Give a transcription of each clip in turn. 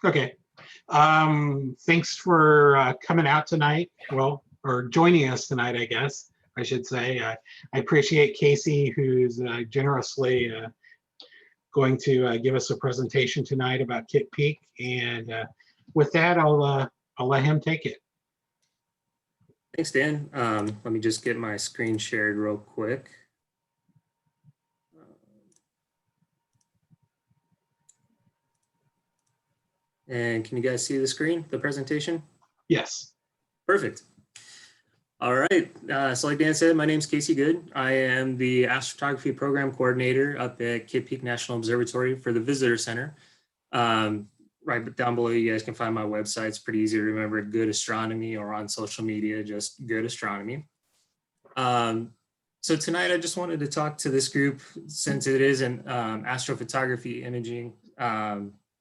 Okay. Thanks for coming out tonight. Well, or joining us tonight, I guess I should say. I appreciate Casey, who's generously going to give us a presentation tonight about Kitt Peak. And with that, I'll let him take it. Thanks, Dan. Let me just get my screen shared real quick. And can you guys see the screen, the presentation? Yes. Perfect. All right. So like Dan said, my name is Casey Good. I am the Astrophotography Program Coordinator up at Kitt Peak National Observatory for the Visitor Center. Right down below, you guys can find my website. It's pretty easy to remember, Good Astronomy, or on social media, just Good Astronomy. So tonight I just wanted to talk to this group, since it is an astrophotography imaging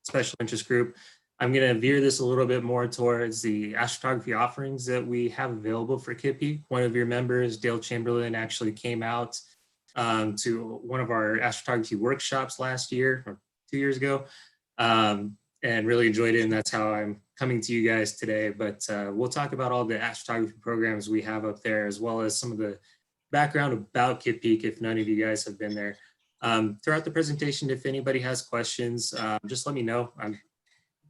special interest group. I'm going to veer this a little bit more towards the astrophotography offerings that we have available for Kitt Peak. One of your members, Dale Chamberlain, actually came out to one of our astrophotography workshops last year, or 2 years ago, and really enjoyed it. And that's how I'm coming to you guys today. But we'll talk about all the astrophotography programs we have up there, as well as some of the background about Kitt Peak, if none of you guys have been there. Throughout the presentation, if anybody has questions, just let me know. I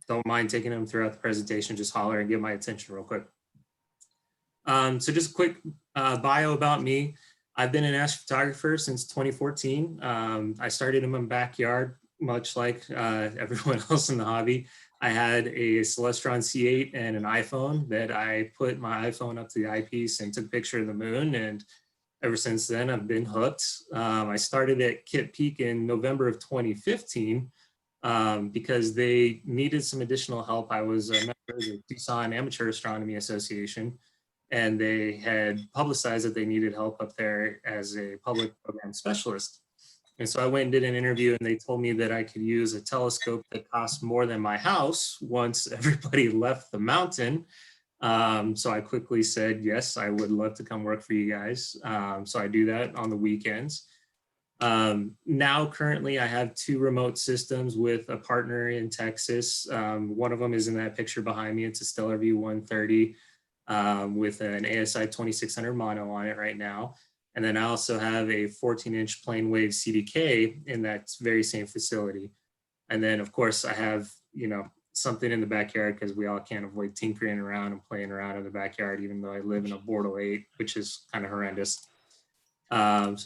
don't mind taking them throughout the presentation. Just holler and get my attention real quick. So just a quick bio about me. I've been an astrophotographer since 2014. I started in my backyard, much like everyone else in the hobby. I had a Celestron C8 and an iPhone that I put my iPhone up to the eyepiece and took a picture of the moon. And ever since then, I've been hooked. I started at Kitt Peak in November of 2015 because they needed some additional help. I was a member of the Tucson Amateur Astronomy Association, and they had publicized that they needed help up there as a public program specialist. And so I went and did an interview, and they told me that I could use a telescope that cost more than my house once everybody left the mountain. So I quickly said, yes, I would love to come work for you guys. So I do that on the weekends. Now, currently, I have 2 remote systems with a partner in Texas. One of them is in that picture behind me. It's a Stellarvue 130 with an ASI 2600 mono on it right now. And then I also have a 14-inch plane wave CDK in that very same facility. And then, of course, I have, something in the backyard, because we all can't avoid tinkering around and playing around in the backyard, even though I live in a Bortle 8, which is kind of horrendous. So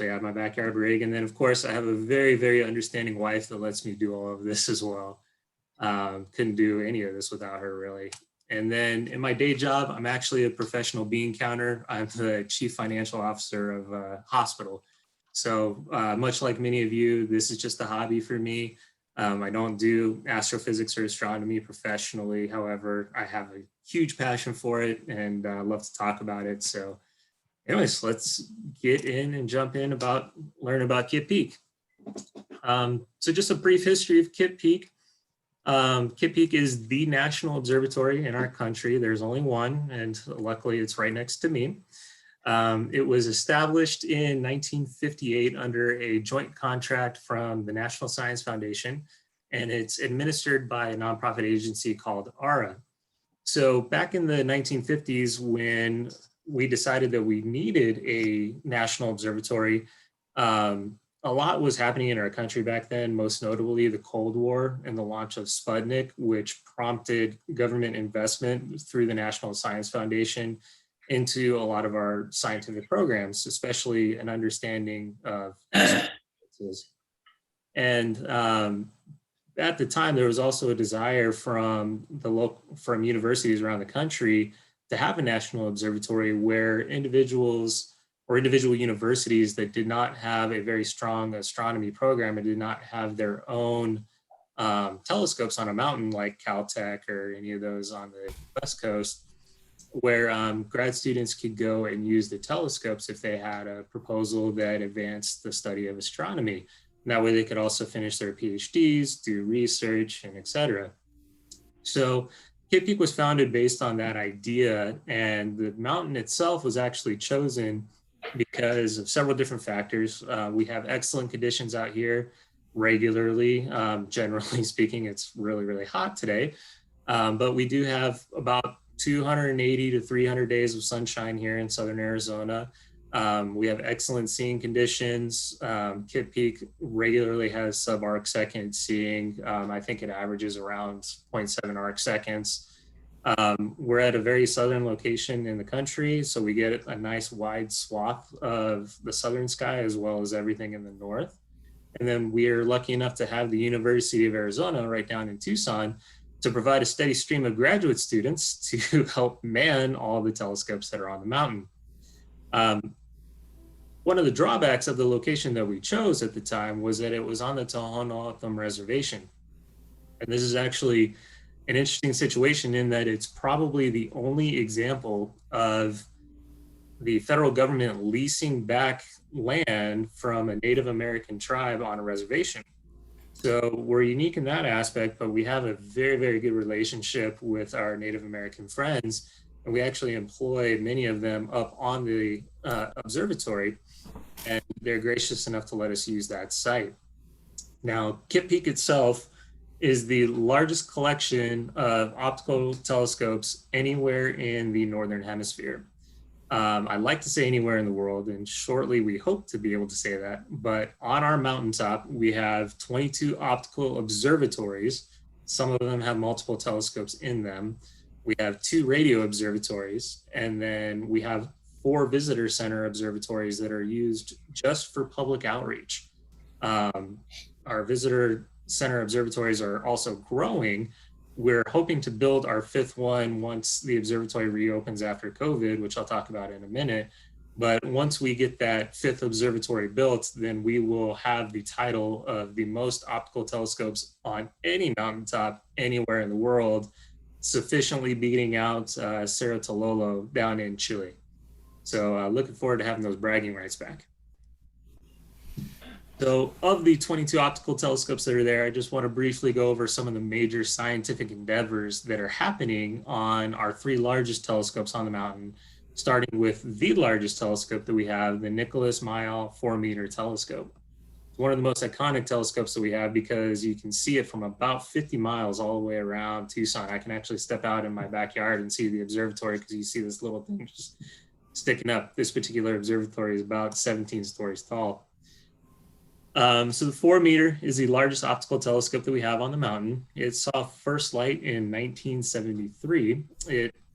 yeah, I have my backyard rig. And then, of course, I have a very, very understanding wife that lets me do all of this as well. Couldn't do any of this without her, really. And then in my day job, I'm actually a professional bean counter. I'm the chief financial officer of a hospital. So much like many of you, this is just a hobby for me. I don't do astrophysics or astronomy professionally. However, I have a huge passion for it and love to talk about it. So anyways, let's get in and jump in learn about Kitt Peak. So just a brief history of Kitt Peak. Kitt Peak is the national observatory in our country. There's only one, and luckily it's right next to me. It was established in 1958 under a joint contract from the National Science Foundation, and it's administered by a nonprofit agency called ARA. So back in the 1950s, when we decided that we needed a national observatory, a lot was happening in our country back then, most notably the Cold War and the launch of Sputnik, which prompted government investment through the National Science Foundation into a lot of our scientific programs, especially an understanding of sciences. And at the time, there was also a desire from universities around the country to have a national observatory where individual universities that did not have a very strong astronomy program and did not have their own telescopes on a mountain like CalTech or any of those on the West Coast, where grad students could go and use the telescopes if they had a proposal that advanced the study of astronomy. And that way they could also finish their PhDs, do research, and et cetera. So Kitt Peak was founded based on that idea, and the mountain itself was actually chosen because of several different factors. We have excellent conditions out here. regularly. Generally speaking, it's really, really hot today. But we do have about 280 to 300 days of sunshine here in Southern Arizona. We have excellent seeing conditions. Kitt Peak regularly has sub-arc second seeing. I think it averages around 0.7 arc seconds. We're at a very southern location in the country, so we get a nice wide swath of the southern sky as well as everything in the north. And then we are lucky enough to have the University of Arizona right down in Tucson to provide a steady stream of graduate students to help man all the telescopes that are on the mountain. One of the drawbacks of the location that we chose at the time was that it was on the Tohono Reservation. And this is actually an interesting situation in that it's probably the only example of the federal government leasing back land from a Native American tribe on a reservation. So we're unique in that aspect, but we have a very, very good relationship with our Native American friends. And we actually employ many of them up on the observatory, and they're gracious enough to let us use that site. Now, Kitt Peak itself is the largest collection of optical telescopes anywhere in the Northern Hemisphere. I like to say anywhere in the world, and shortly we hope to be able to say that, but on our mountaintop, we have 22 optical observatories. Some of them have multiple telescopes in them. We have 2 radio observatories, and then we have 4 visitor center observatories that are used just for public outreach. Our visitor center observatories are also growing. We're hoping to build our 5th one once the observatory reopens after COVID, which I'll talk about in a minute. But once we get that 5th observatory built, then we will have the title of the most optical telescopes on any mountaintop anywhere in the world, sufficiently beating out Cerro Tololo down in Chile. So looking forward to having those bragging rights back. So of the 22 optical telescopes that are there, I just want to briefly go over some of the major scientific endeavors that are happening on our 3 largest telescopes on the mountain, starting with the largest telescope that we have, the Nicholas Mayall 4-meter telescope. It's one of the most iconic telescopes that we have because you can see it from about 50 miles all the way around Tucson. I can actually step out in my backyard and see the observatory because you see this little thing just sticking up. This particular observatory is about 17 stories tall. So the 4-meter is the largest optical telescope that we have on the mountain. It saw first light in 1973.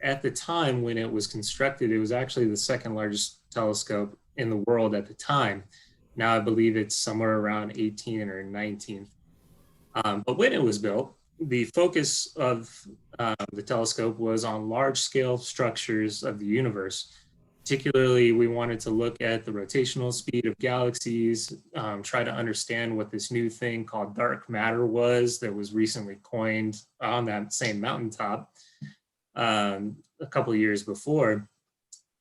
At the time when it was constructed, it was actually the 2nd largest telescope in the world at the time. Now I believe it's somewhere around 18 or 19. But when it was built, the focus of the telescope was on large-scale structures of the universe. Particularly, we wanted to look at the rotational speed of galaxies, try to understand what this new thing called dark matter was that was recently coined on that same mountaintop a couple of years before.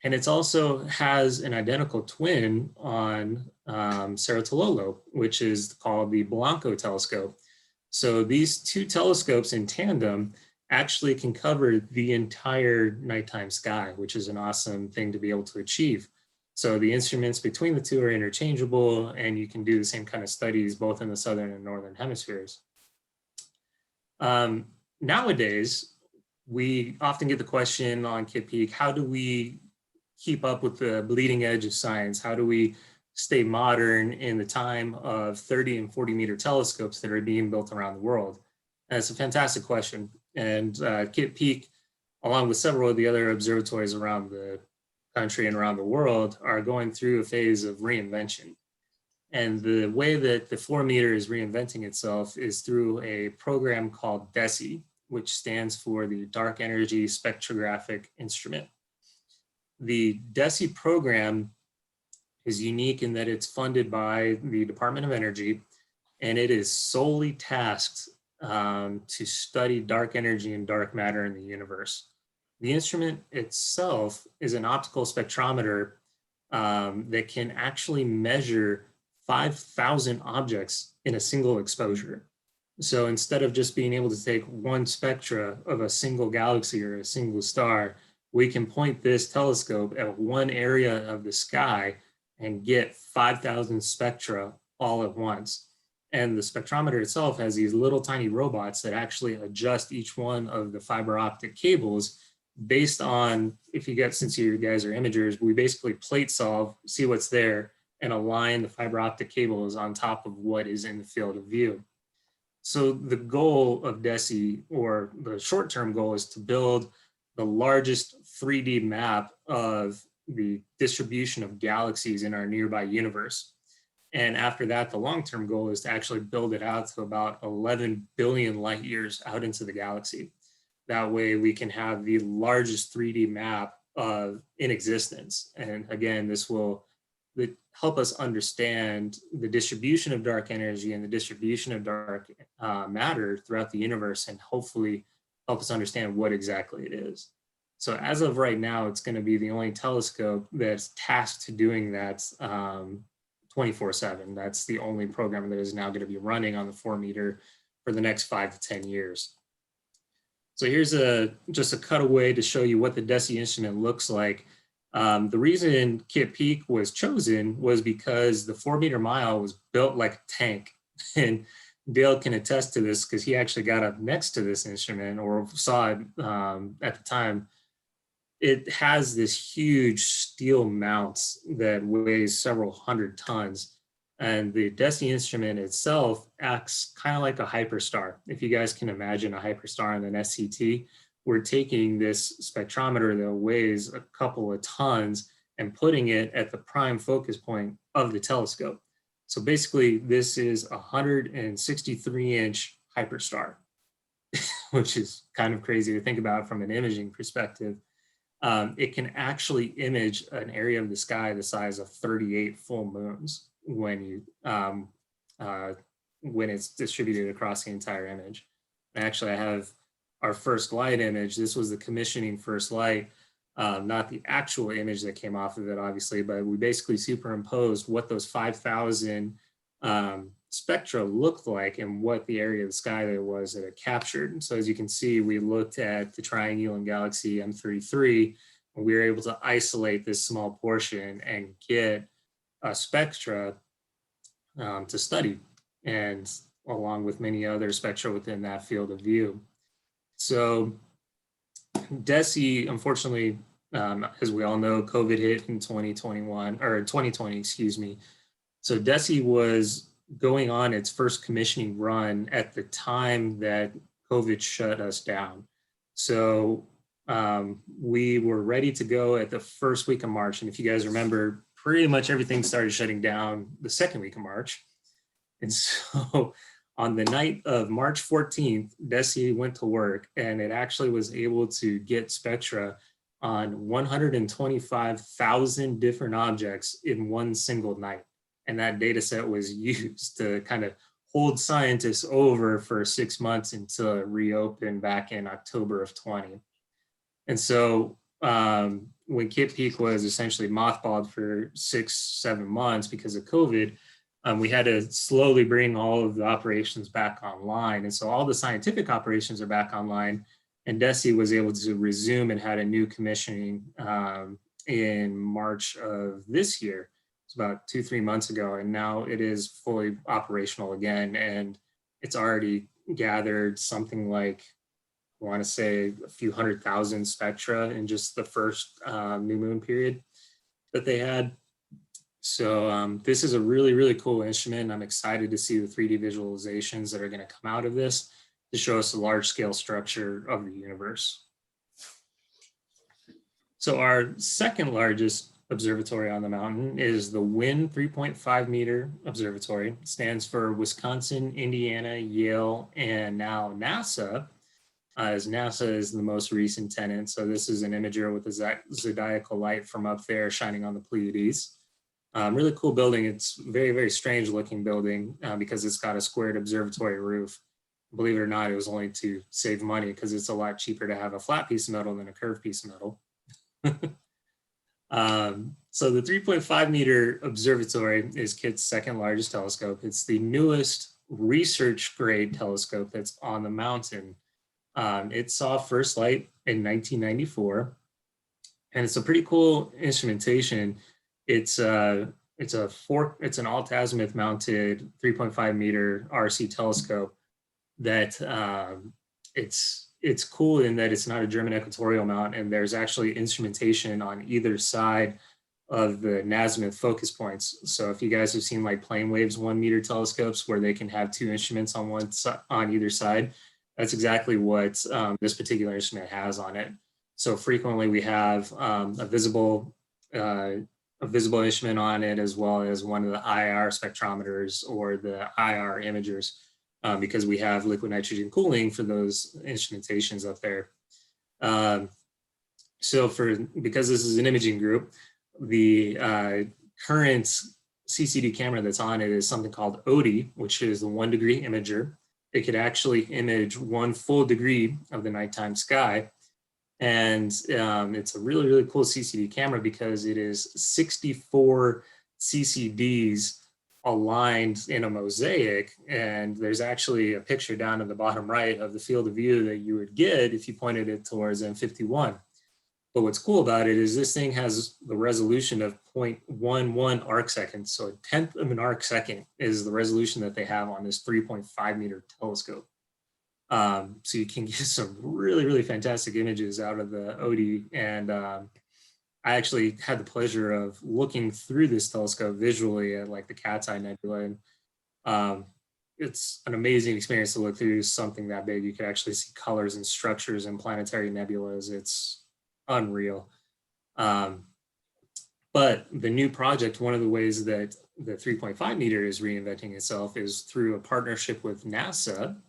And it also has an identical twin on Cerro Tololo, which is called the Blanco telescope. So these 2 telescopes in tandem actually can cover the entire nighttime sky, which is an awesome thing to be able to achieve. So the instruments between the 2 are interchangeable, and you can do the same kind of studies both in the southern and northern hemispheres. Nowadays, we often get the question on Kitt Peak, how do we keep up with the bleeding edge of science? How do we stay modern in the time of 30 and 40-meter telescopes that are being built around the world? And it's a fantastic question. And Kitt Peak, along with several of the other observatories around the country and around the world, are going through a phase of reinvention. And the way that the 4-meter is reinventing itself is through a program called DESI, which stands for the Dark Energy Spectrographic Instrument. The DESI program is unique in that it's funded by the Department of Energy, and it is solely tasked to study dark energy and dark matter in the universe. The instrument itself is an optical spectrometer that can actually measure 5,000 objects in a single exposure. So instead of just being able to take one spectra of a single galaxy or a single star, we can point this telescope at one area of the sky and get 5,000 spectra all at once. And the spectrometer itself has these little tiny robots that actually adjust each one of the fiber optic cables based on, if you get, since you guys are imagers, we basically plate solve, see what's there, and align the fiber optic cables on top of what is in the field of view. So the goal of DESI, or the short-term goal, is to build the largest 3D map of the distribution of galaxies in our nearby universe. And after that, the long-term goal is to actually build it out to about 11 billion light years out into the galaxy. That way we can have the largest 3D map in existence. And again, this will help us understand the distribution of dark energy and the distribution of dark matter throughout the universe, and hopefully help us understand what exactly it is. So as of right now, it's going to be the only telescope that's tasked to doing that 24/7. That's the only program that is now going to be running on the 4-meter for the next 5 to 10 years. So here's just a cutaway to show you what the DESI instrument looks like. The reason Kitt Peak was chosen was because the 4-meter Mayall was built like a tank. And Dale can attest to this because he actually got up next to this instrument, or saw it at the time. It has this huge steel mount that weighs several hundred tons. And the DESI instrument itself acts kind of like a hyperstar. If you guys can imagine a hyperstar on an SCT, we're taking this spectrometer that weighs a couple of tons and putting it at the prime focus point of the telescope. So basically, this is a 163-inch hyperstar, which is kind of crazy to think about from an imaging perspective. It can actually image an area of the sky the size of 38 full moons when it's distributed across the entire image. And actually, I have our first light image. This was the commissioning first light, not the actual image that came off of it, obviously, but we basically superimposed what those 5,000 spectra looked like and what the area of the sky that it was that it captured. So as you can see, we looked at the triangular galaxy M33, and we were able to isolate this small portion and get a spectra to study, and along with many other spectra within that field of view. So DESI, unfortunately, as we all know, COVID hit in 2020, excuse me. So DESI was going on its first commissioning run at the time that COVID shut us down. So we were ready to go at the first week of March. And if you guys remember, pretty much everything started shutting down the second week of March. And so on the night of March 14th, DESI went to work, and it actually was able to get spectra on 125,000 different objects in one single night. And that data set was used to kind of hold scientists over for 6 months until it reopened back in October of 20. And so when Kitt Peak was essentially mothballed for 6-7 months because of COVID, we had to slowly bring all of the operations back online. And so all the scientific operations are back online, and DESI was able to resume and had a new commissioning in March of this year. It's about 2-3 months ago, and now it is fully operational again. And it's already gathered something like, I want to say, a few 100,000 spectra in just the first new moon period that they had. So this is a really, really cool instrument. I'm excited to see the 3D visualizations that are going to come out of this to show us the large scale structure of the universe. So our second largest observatory on the mountain is the WIYN 3.5 meter observatory. It stands for Wisconsin, Indiana, Yale, and now NASA, as NASA is the most recent tenant. So this is an imager with a zodiacal light from up there shining on the Pleiades. Really cool building. It's very, very strange looking building because it's got a squared observatory roof. Believe it or not, it was only to save money because it's a lot cheaper to have a flat piece of metal than a curved piece of metal. So the 3.5 meter observatory is Kitt's second largest telescope. It's the newest research grade telescope that's on the mountain. It saw first light in 1994, and it's a pretty cool instrumentation. It's it's an alt-azimuth mounted 3.5 meter RC telescope that it's cool in that it's not a German equatorial mount, and there's actually instrumentation on either side of the azimuth focus points. So if you guys have seen like plane waves 1 meter telescopes where they can have 2 instruments on either side, that's exactly what this particular instrument has on it. So frequently we have a visible instrument on it, as well as one of the IR spectrometers or the IR imagers, because we have liquid nitrogen cooling for those instrumentations up there. So because this is an imaging group, the current CCD camera that's on it is something called OTI, which is the 1 degree imager. It could actually image 1 full degree of the nighttime sky. And it's a really, really cool CCD camera because it is 64 CCDs aligned in a mosaic. And there's actually a picture down in the bottom right of the field of view that you would get if you pointed it towards M51. But what's cool about it is this thing has the resolution of 0.11 arc seconds. So 1/10 of an arc second is the resolution that they have on this 3.5 meter telescope. So you can get some really, really fantastic images out of the OTI. And I actually had the pleasure of looking through this telescope visually at like the Cat's Eye Nebula. And it's an amazing experience to look through something that big. You can actually see colors and structures in planetary nebulas. It's unreal. But the new project, one of the ways that the 3.5 meter is reinventing itself is through a partnership with NASA,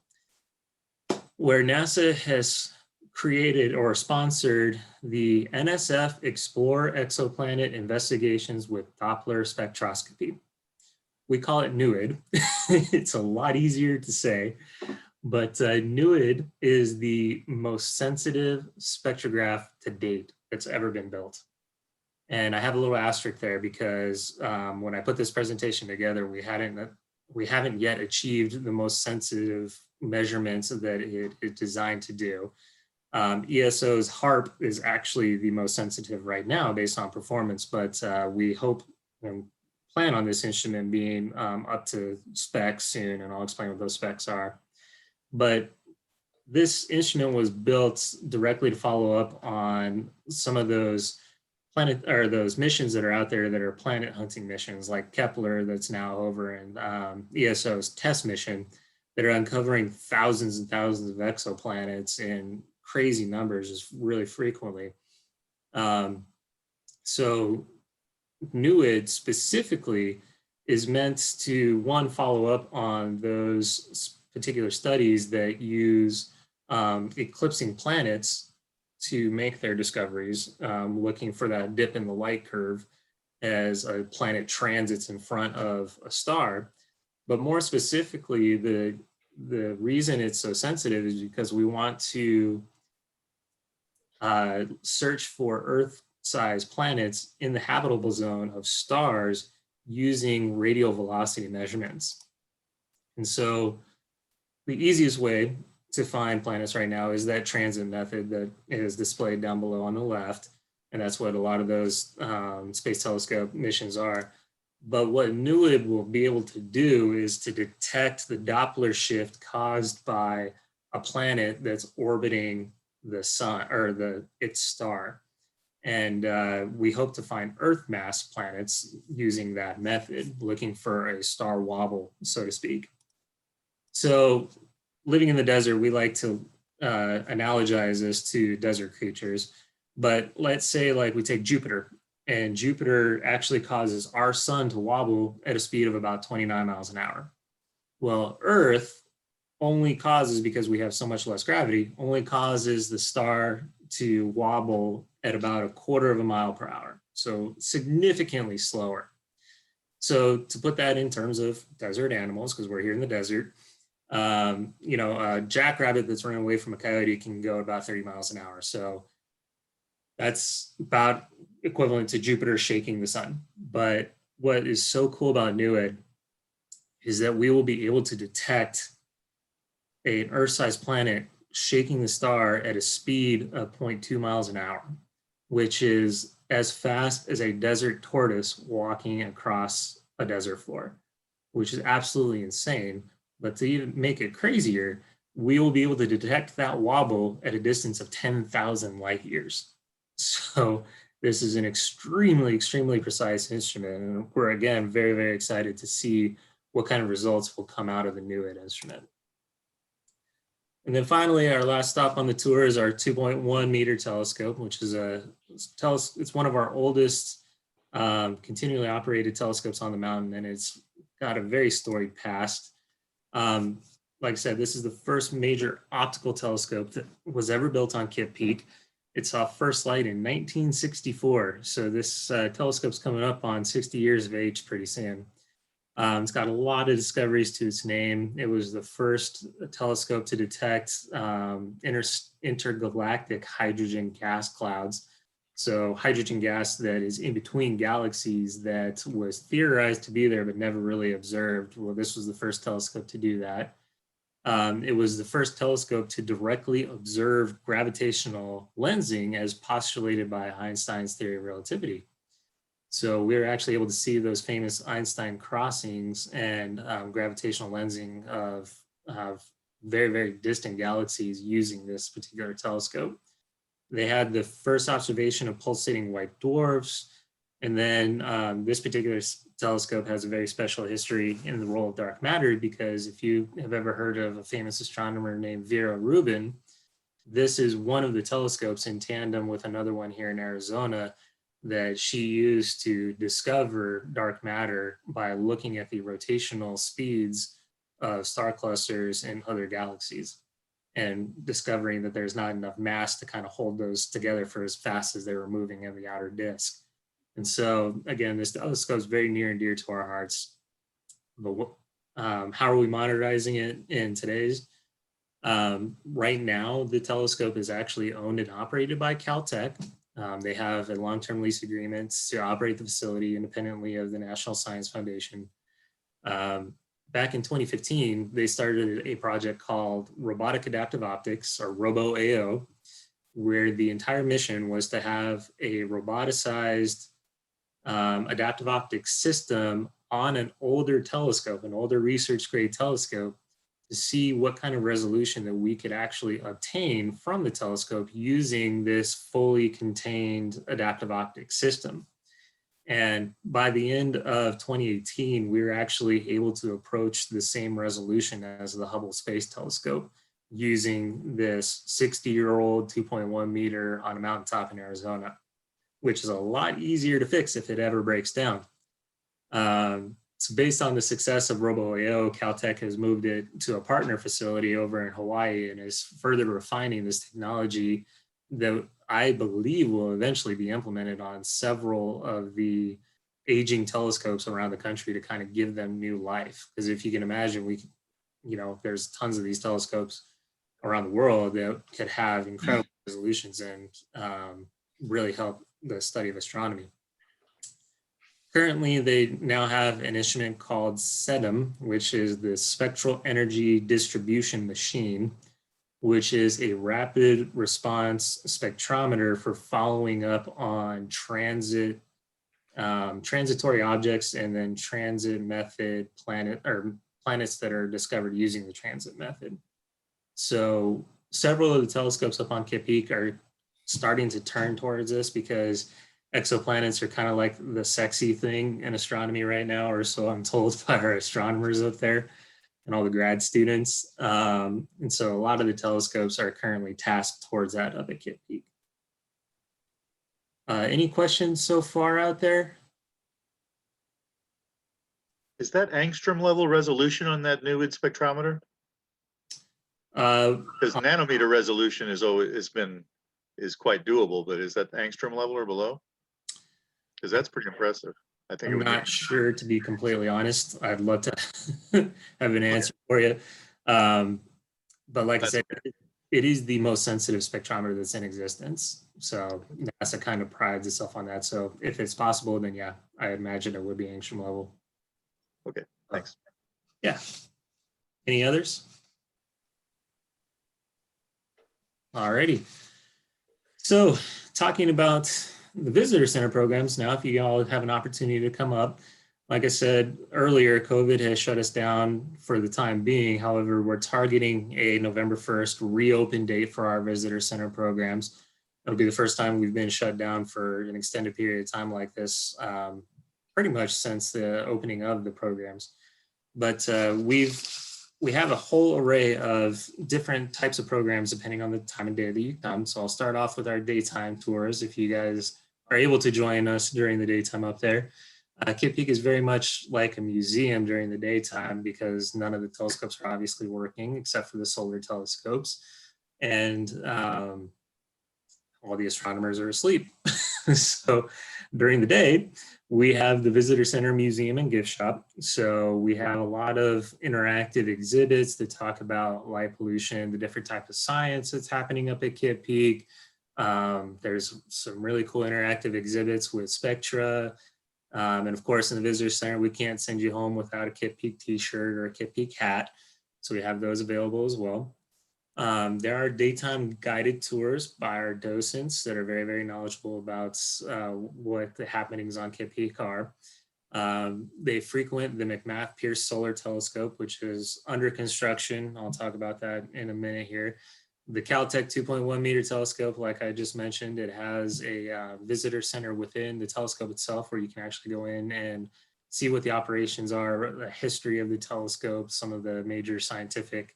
where NASA has created or sponsored the NSF Explore Exoplanet Investigations with Doppler Spectroscopy. We call it NEID. It's a lot easier to say, but NEID is the most sensitive spectrograph to date that's ever been built. And I have a little asterisk there because when I put this presentation together, we haven't yet achieved the most sensitive measurements that it is designed to do. ESO's HARP is actually the most sensitive right now based on performance, but we hope and plan on this instrument being up to specs soon, and I'll explain what those specs are. But this instrument was built directly to follow up on some of those those missions that are out there that are planet hunting missions, like Kepler that's now over in ESO's TESS mission, that are uncovering thousands and thousands of exoplanets in crazy numbers just really frequently. So NEID specifically is meant to, one, follow up on those particular studies that use eclipsing planets to make their discoveries, looking for that dip in the light curve as a planet transits in front of a star. But more specifically, the reason it's so sensitive is because we want to search for Earth-sized planets in the habitable zone of stars using radial velocity measurements. And so the easiest way to find planets right now is that transit method that is displayed down below on the left. And that's what a lot of those space telescope missions are. But what NEID will be able to do is to detect the Doppler shift caused by a planet that's orbiting the sun or its star. And we hope to find Earth mass planets using that method, looking for a star wobble, so to speak. So living in the desert, we like to analogize this to desert creatures. But let's say like we take Jupiter, and Jupiter actually causes our sun to wobble at a speed of about 29 miles an hour. Well, Earth only causes, because we have so much less gravity, only causes the star to wobble at about 1/4 mile per hour. So significantly slower. So to put that in terms of desert animals, because we're here in the desert, you know, a jackrabbit that's running away from a coyote can go about 30 miles an hour. So that's about equivalent to Jupiter shaking the sun. But what is so cool about NEID is that we will be able to detect an Earth-sized planet shaking the star at a speed of 0.2 miles an hour, which is as fast as a desert tortoise walking across a desert floor, which is absolutely insane. But to even make it crazier, we will be able to detect that wobble at a distance of 10,000 light years. So this is an extremely, extremely precise instrument. And we're, again, very, very excited to see what kind of results will come out of the NEID instrument. And then finally, our last stop on the tour is our 2.1 meter telescope, which is it's one of our oldest continually operated telescopes on the mountain, and it's got a very storied past. Like I said, this is the first major optical telescope that was ever built on Kitt Peak. It saw first light in 1964. So this telescope's coming up on 60 years of age pretty soon. It's got a lot of discoveries to its name. It was the first telescope to detect intergalactic hydrogen gas clouds. So hydrogen gas that is in between galaxies that was theorized to be there but never really observed. Well, this was the first telescope to do that. It was the first telescope to directly observe gravitational lensing as postulated by Einstein's theory of relativity. So we were actually able to see those famous Einstein crossings and gravitational lensing of very, very distant galaxies using this particular telescope. They had the first observation of pulsating white dwarfs. And then this particular telescope has a very special history in the role of dark matter, because if you have ever heard of a famous astronomer named Vera Rubin, this is one of the telescopes in tandem with another one here in Arizona that she used to discover dark matter by looking at the rotational speeds of star clusters in other galaxies and discovering that there's not enough mass to kind of hold those together for as fast as they were moving in the outer disk. And so again, this telescope is very near and dear to our hearts. But how are we monitoring it in today's? Right now, the telescope is actually owned and operated by CalTech. They have a long-term lease agreement to operate the facility independently of the National Science Foundation. Back in 2015, they started a project called Robotic Adaptive Optics, or RoboAO, where the entire mission was to have a roboticized adaptive optics system on an older telescope, an older research-grade telescope, to see what kind of resolution that we could actually obtain from the telescope using this fully contained adaptive optics system. And by the end of 2018, we were actually able to approach the same resolution as the Hubble Space Telescope using this 60-year-old 2.1 meter on a mountaintop in Arizona, which is a lot easier to fix if it ever breaks down. So based on the success of RoboAO, CalTech has moved it to a partner facility over in Hawaii and is further refining this technology that I believe will eventually be implemented on several of the aging telescopes around the country to kind of give them new life. Because if you can imagine, there's tons of these telescopes around the world that could have incredible resolutions and really help the study of astronomy. Currently, they now have an instrument called SEDM, which is the Spectral Energy Distribution Machine, which is a rapid response spectrometer for following up on transitory objects and then transit method planets that are discovered using the transit method. So several of the telescopes up on Kitt Peak are starting to turn towards this because exoplanets are kind of like the sexy thing in astronomy right now, or so I'm told by our astronomers up there and all the grad students. And so a lot of the telescopes are currently tasked towards that up at Kitt Peak. Any questions so far out there? Is that angstrom level resolution on that new spectrometer? Because nanometer resolution is quite doable, but is that angstrom level or below? Because that's pretty impressive. I think I'm not sure, to be completely honest. I'd love to have an answer for you. But like I said, it is the most sensitive spectrometer that's in existence. So NASA kind of prides itself on that. So if it's possible, then yeah, I imagine it would be angstrom level. Okay, thanks. Yeah. Any others? All righty. So talking about the visitor center programs now, if you all have an opportunity to come up. Like I said earlier, COVID has shut us down for the time being. However, we're targeting a November 1st reopen date for our visitor center programs. It'll be the first time we've been shut down for an extended period of time like this, pretty much since the opening of the programs. But we have a whole array of different types of programs depending on the time of day that you come. So I'll start off with our daytime tours if you guys are able to join us during the daytime up there. Kitt Peak is very much like a museum during the daytime because none of the telescopes are obviously working except for the solar telescopes. And all the astronomers are asleep. So during the day, we have the Visitor Center Museum and Gift Shop. So we have a lot of interactive exhibits that talk about light pollution, the different types of science that's happening up at Kitt Peak. There's some really cool interactive exhibits with spectra. And of course, in the Visitor Center, we can't send you home without a Kitt Peak t-shirt or a Kitt Peak hat. So we have those available as well. There are daytime guided tours by our docents that are very, very knowledgeable about what the happenings on Kitt Peak are. They frequent the McMath Pierce Solar Telescope, which is under construction. I'll talk about that in a minute here. The CalTech 2.1 meter telescope, like I just mentioned, it has a visitor center within the telescope itself where you can actually go in and see what the operations are, the history of the telescope, some of the major scientific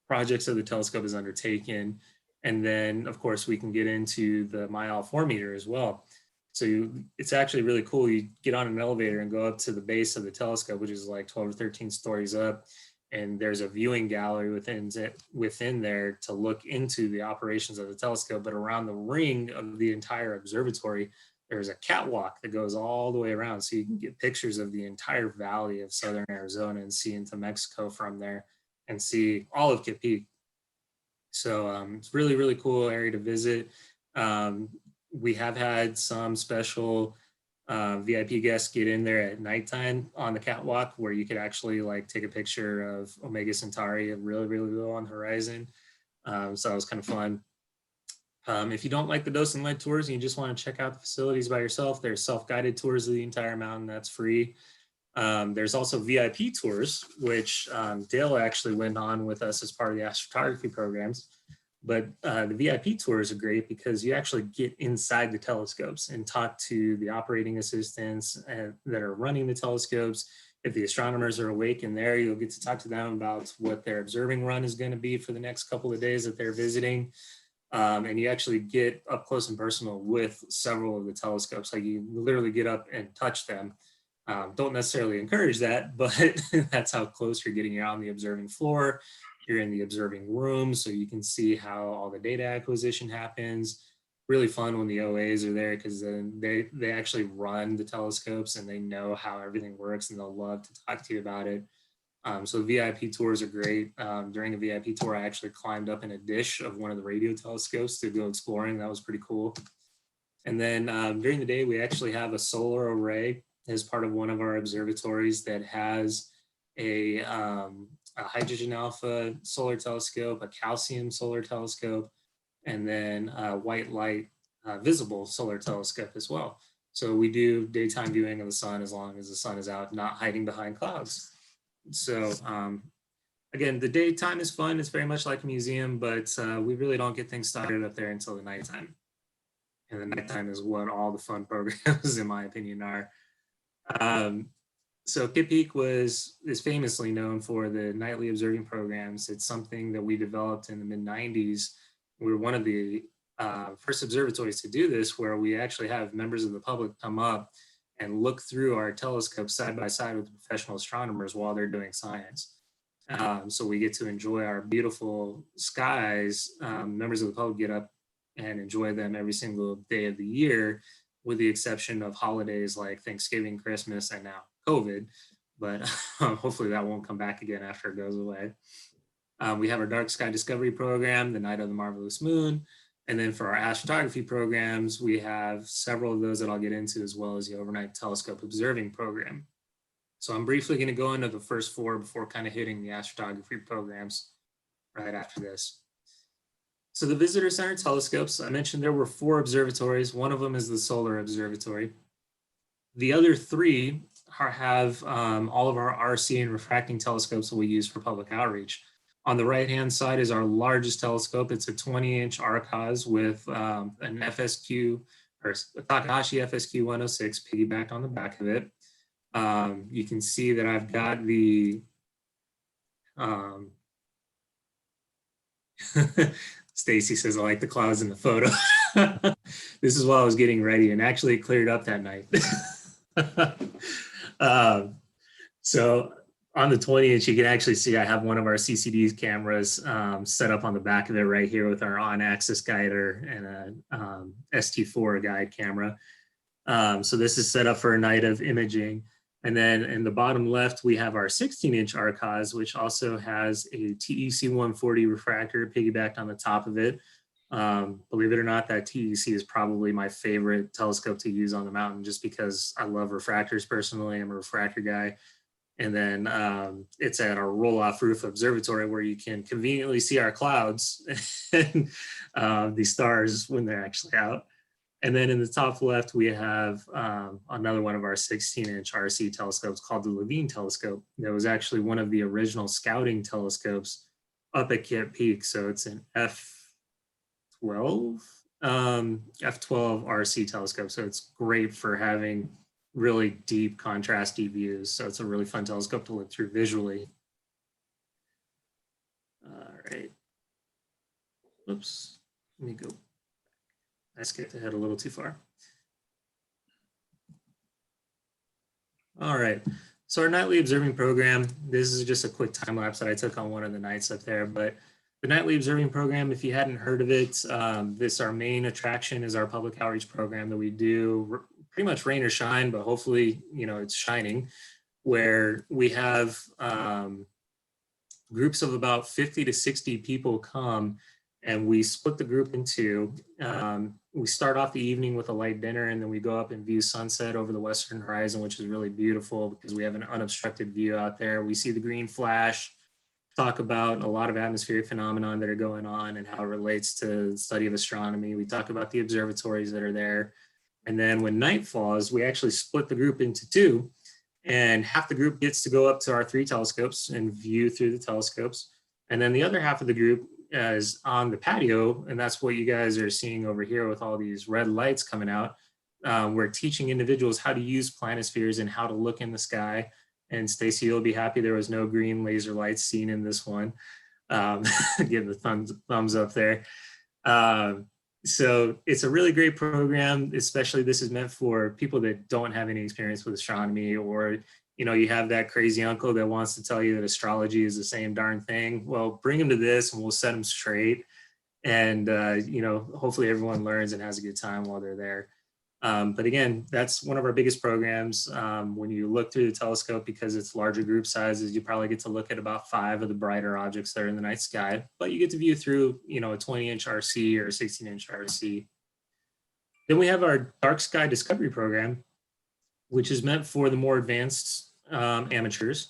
projects that the telescope is undertaken. And then, of course, we can get into the Mayall 4 meter as well. So it's actually really cool. You get on an elevator and go up to the base of the telescope, which is like 12 or 13 stories up. And there's a viewing gallery within there to look into the operations of the telescope. But around the ring of the entire observatory, there's a catwalk that goes all the way around. So you can get pictures of the entire valley of southern Arizona and see into Mexico from there and see all of Kitt Peak. So it's really, really cool area to visit. We have had some special VIP guests get in there at nighttime on the catwalk where you could actually like take a picture of Omega Centauri really, really low on the horizon. So that was kind of fun. If you don't like the docent led tours and you just want to check out the facilities by yourself, there's self-guided tours of the entire mountain. That's free. There's also VIP tours, which Dale actually went on with us as part of the astrophotography programs. But the VIP tours are great because you actually get inside the telescopes and talk to the operating assistants that are running the telescopes. If the astronomers are awake in there, you'll get to talk to them about what their observing run is going to be for the next couple of days that they're visiting. And you actually get up close and personal with several of the telescopes. Like you literally get up and touch them. Don't necessarily encourage that, but that's how close you're getting. You're on the observing floor. You're in the observing room, so you can see how all the data acquisition happens. Really fun when the OAs are there because then they actually run the telescopes and they know how everything works and they'll love to talk to you about it. So VIP tours are great. During a VIP tour, I actually climbed up in a dish of one of the radio telescopes to go exploring. That was pretty cool. And then during the day, we actually have a solar array as part of one of our observatories that has a hydrogen alpha solar telescope, a calcium solar telescope, and then a white light visible solar telescope as well. So we do daytime viewing of the sun as long as the sun is out, not hiding behind clouds. So again, the daytime is fun. It's very much like a museum, but we really don't get things started up there until the nighttime. And the nighttime is what all the fun programs, in my opinion, are. So Kitt Peak is famously known for the nightly observing programs. It's something that we developed in the mid-90s. We were one of the first observatories to do this, where we actually have members of the public come up and look through our telescopes side by side with professional astronomers while they're doing science. So we get to enjoy our beautiful skies. Members of the public get up and enjoy them every single day of the year, with the exception of holidays like Thanksgiving, Christmas, and now COVID, but hopefully that won't come back again after it goes away. We have our dark sky discovery program, the Night of the Marvelous Moon. And then for our astrophotography programs, we have several of those that I'll get into, as well as the overnight telescope observing program. So I'm briefly going to go into the first four before kind of hitting the astrophotography programs right after this. So the visitor center telescopes, I mentioned there were 4 observatories. One of them is the Solar Observatory. The other 3 have all of our RC and refracting telescopes that we use for public outreach. On the right-hand side is our largest telescope. It's a 20-inch RCOS with an FSQ, or a Takahashi FSQ 106 piggybacked on the back of it. You can see that I've got the Stacy says, I like the clouds in the photo. This is while I was getting ready, and actually it cleared up that night. So on the 20-inch, you can actually see I have one of our CCD cameras set up on the back of it right here with our on-axis guider and a ST4 guide camera. So this is set up for a night of imaging. And then in the bottom left, we have our 16-inch RCOS, which also has a TEC 140 refractor piggybacked on the top of it. Believe it or not, that TEC is probably my favorite telescope to use on the mountain, just because I love refractors personally. I'm a refractor guy. And then it's at our roll-off roof observatory where you can conveniently see our clouds and the stars when they're actually out. And then in the top left, we have another one of our 16-inch RC telescopes called the WIYN telescope. That was actually one of the original scouting telescopes up at Kitt Peak. So it's an F12 RC telescope. So it's great for having really deep contrasty views. So it's a really fun telescope to look through visually. All right. Oops, let me go. I skipped ahead a little too far. All right, so our nightly observing program, this is just a quick time lapse that I took on one of the nights up there, but the nightly observing program, if you hadn't heard of it, our main attraction is our public outreach program that we do pretty much rain or shine, but hopefully, it's shining, where we have groups of about 50 to 60 people come, and we split the group in 2. We start off the evening with a light dinner, and then we go up and view sunset over the western horizon, which is really beautiful because we have an unobstructed view out there. We see the green flash, talk about a lot of atmospheric phenomena that are going on and how it relates to the study of astronomy. We talk about the observatories that are there. And then when night falls, we actually split the group into 2, and half the group gets to go up to our 3 telescopes and view through the telescopes. And then the other half of the group is on the patio, and that's what you guys are seeing over here with all these red lights coming out. We're teaching individuals how to use planispheres and how to look in the sky. And Stacy, you'll be happy there was no green laser lights seen in this one. Give the thumbs up there. So it's a really great program, especially this is meant for people that don't have any experience with astronomy, or you have that crazy uncle that wants to tell you that astrology is the same darn thing. Well, bring them to this and we'll set them straight. And, hopefully everyone learns and has a good time while they're there. But again, that's one of our biggest programs. When you look through the telescope, because it's larger group sizes, you probably get to look at about 5 of the brighter objects that are in the night sky, but you get to view through, a 20-inch RC or a 16-inch RC. Then we have our dark sky discovery program, which is meant for the more advanced amateurs.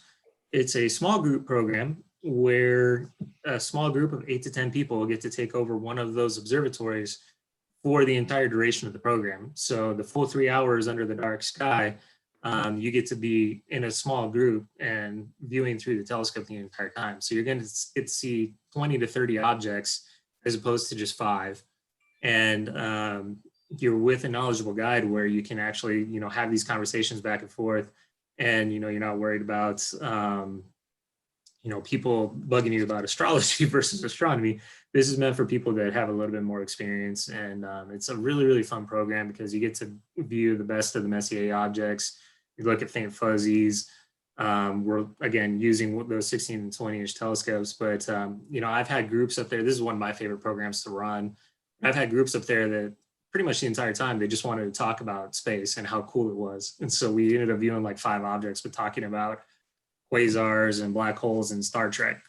It's a small group program where a small group of 8 to 10 people get to take over one of those observatories for the entire duration of the program. So the full 3 hours under the dark sky, you get to be in a small group and viewing through the telescope the entire time. So you're going to get to see 20 to 30 objects as opposed to just 5. And you're with a knowledgeable guide where you can actually, have these conversations back and forth, and, you're not worried about, people bugging you about astrology versus astronomy. This is meant for people that have a little bit more experience, and it's a really, really fun program because you get to view the best of the Messier objects. You look at faint fuzzies. We're, again, using those 16 and 20-inch telescopes, but, I've had groups up there. This is one of my favorite programs to run. I've had groups up there that pretty much the entire time, they just wanted to talk about space and how cool it was. And so we ended up viewing like 5 objects, but talking about quasars and black holes and Star Trek,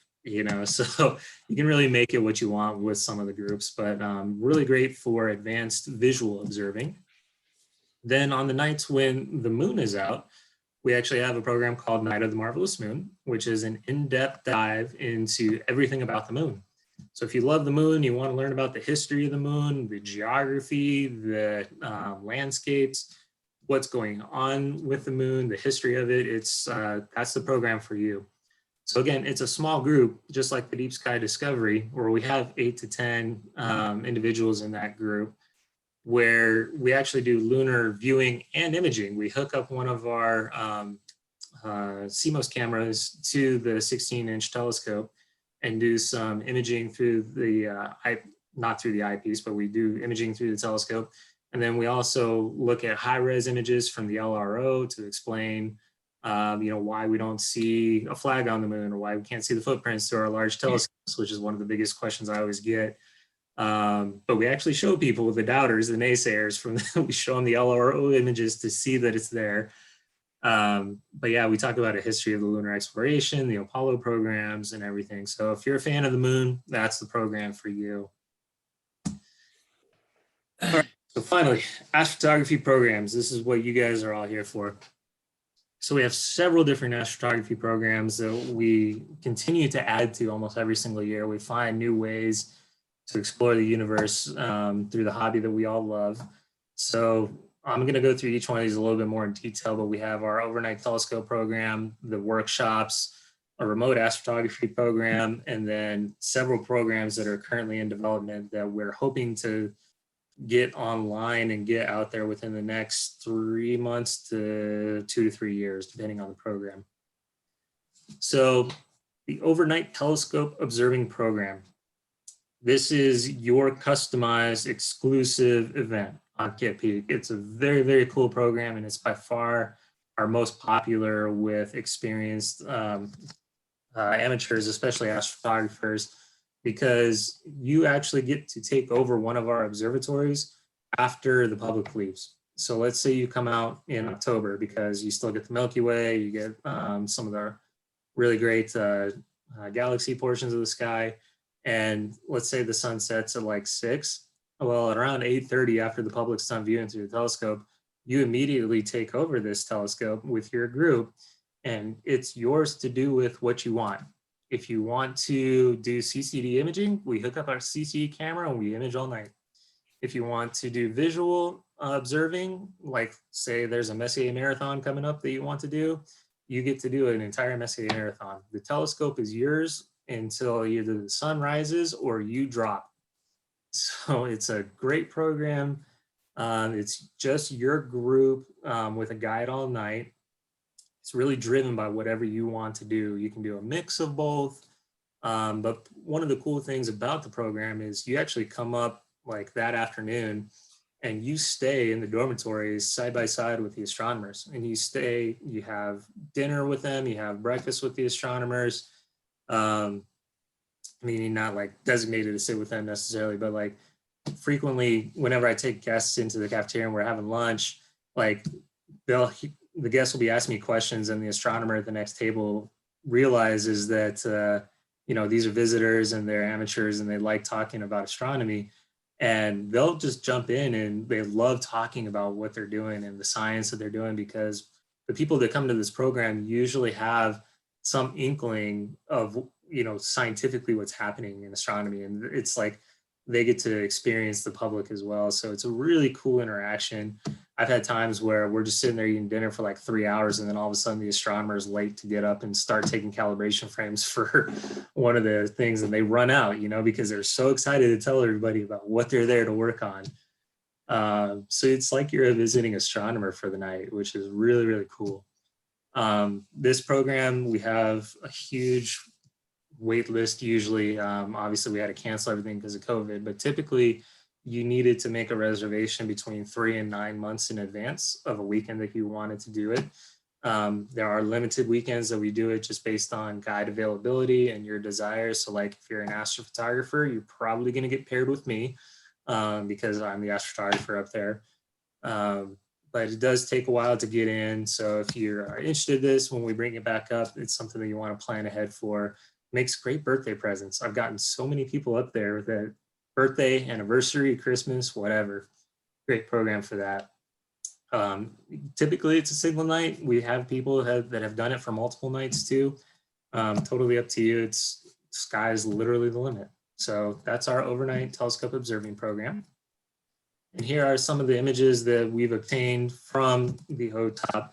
so you can really make it what you want with some of the groups, but really great for advanced visual observing. Then on the nights when the moon is out, we actually have a program called Night of the Marvelous Moon, which is an in-depth dive into everything about the moon. So if you love the moon, you want to learn about the history of the moon, the geography, the landscapes, what's going on with the moon, the history of it, that's the program for you. So again, it's a small group, just like the Deep Sky Discovery, where we have 8 to 10 individuals in that group, where we actually do lunar viewing and imaging. We hook up one of our CMOS cameras to the 16-inch telescope and do some imaging through the, not through the eyepiece, but we do imaging through the telescope. And then we also look at high-res images from the LRO to explain why we don't see a flag on the moon, or why we can't see the footprints through our large telescopes, which is one of the biggest questions I always get. But we actually show people, the doubters, the naysayers, we show them the LRO images to see that it's there. But yeah, we talk about a history of the lunar exploration, the Apollo programs, and everything. So if you're a fan of the moon, that's the program for you. All right, so finally, astrophotography programs. This is what you guys are all here for. So we have several different astrophotography programs that we continue to add to almost every single year. We find new ways to explore the universe through the hobby that we all love. So I'm going to go through each one of these a little bit more in detail, but we have our overnight telescope program, the workshops, a remote astrophotography program, and then several programs that are currently in development that we're hoping to get online and get out there within the next 3 months to 2 to 3 years, depending on the program. So the overnight telescope observing program. This is your customized exclusive event on Kitt Peak. It's a very, very cool program, and it's by far our most popular with experienced amateurs, especially astrophotographers, because you actually get to take over one of our observatories after the public leaves. So let's say you come out in October, because you still get the Milky Way, you get some of the really great galaxy portions of the sky. And let's say the sun sets at like 6. Well, at around 8:30 after the public's done viewing through the telescope, you immediately take over this telescope with your group, and it's yours to do with what you want. If you want to do CCD imaging, we hook up our CCD camera and we image all night. If you want to do visual observing, like say there's a Messier marathon coming up that you want to do, you get to do an entire Messier marathon. The telescope is yours until either the sun rises or you drop. So it's a great program. It's just your group with a guide all night. It's really driven by whatever you want to do. You can do a mix of both. But one of the cool things about the program is you actually come up like that afternoon and you stay in the dormitories side by side with the astronomers, and you have dinner with them, you have breakfast with the astronomers. Meaning not like designated to sit with them necessarily, but like frequently whenever I take guests into the cafeteria and we're having lunch, like the guests will be asking me questions, and the astronomer at the next table realizes that, these are visitors and they're amateurs and they like talking about astronomy, and they'll just jump in and they love talking about what they're doing and the science that they're doing, because the people that come to this program usually have some inkling of scientifically what's happening in astronomy, and it's like they get to experience the public as well. So it's a really cool interaction. I've had times where we're just sitting there eating dinner for like 3 hours, and then all of a sudden the astronomer is late to get up and start taking calibration frames for one of the things, and they run out, because they're so excited to tell everybody about what they're there to work on. So it's like you're a visiting astronomer for the night, which is really, really cool. This program, we have a huge wait list usually. Obviously we had to cancel everything because of COVID, but typically you needed to make a reservation between 3 and 9 months in advance of a weekend that you wanted to do it. There are limited weekends that we do it just based on guide availability and your desires. So like if you're an astrophotographer, you're probably going to get paired with me because I'm the astrophotographer up there. But it does take a while to get in. So if you're interested in this, when we bring it back up, it's something that you want to plan ahead for. Makes great birthday presents. I've gotten so many people up there that birthday, anniversary, Christmas, whatever. Great program for that. Typically it's a single night. We have people that have done it for multiple nights too. Totally up to you. Sky is literally the limit. So that's our overnight telescope observing program. And here are some of the images that we've obtained from the OTOP.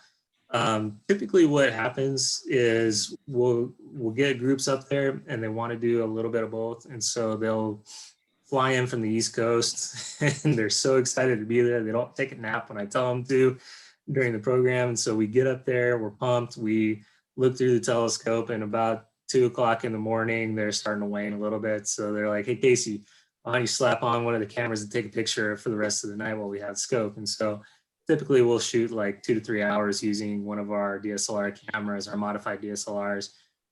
Typically what happens is we'll get groups up there and they want to do a little bit of both. And so they'll fly in from the East Coast and they're so excited to be there. They don't take a nap when I tell them to during the program. And so we get up there, we're pumped. We look through the telescope, and about 2 o'clock in the morning, they're starting to wane a little bit. So they're like, hey, Casey, why don't you slap on one of the cameras and take a picture for the rest of the night while we have scope? And so typically we'll shoot like 2 to 3 hours using one of our DSLR cameras, our modified DSLRs.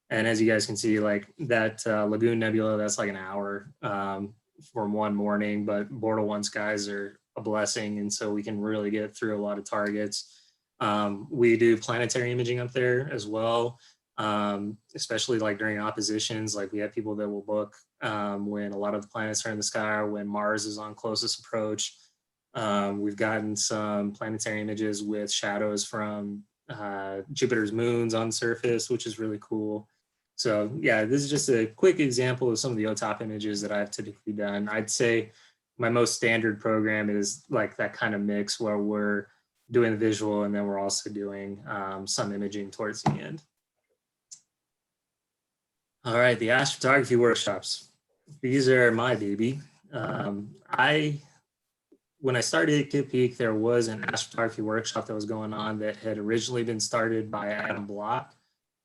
And as you guys can see, like that Lagoon Nebula, that's like an hour from one morning, but Bortle 1 skies are a blessing. And so we can really get through a lot of targets. We do planetary imaging up there as well, especially like during oppositions. Like we have people that will book when a lot of the planets are in the sky or when Mars is on closest approach. We've gotten some planetary images with shadows from Jupiter's moons on the surface, which is really cool. So yeah, this is just a quick example of some of the OTOP images that I've typically done. I'd say my most standard program is like that kind of mix where we're doing the visual and then we're also doing some imaging towards the end. All right, the astrophotography workshops. These are my baby. When I started at Kitt Peak, there was an astrophotography workshop that was going on that had originally been started by Adam Block.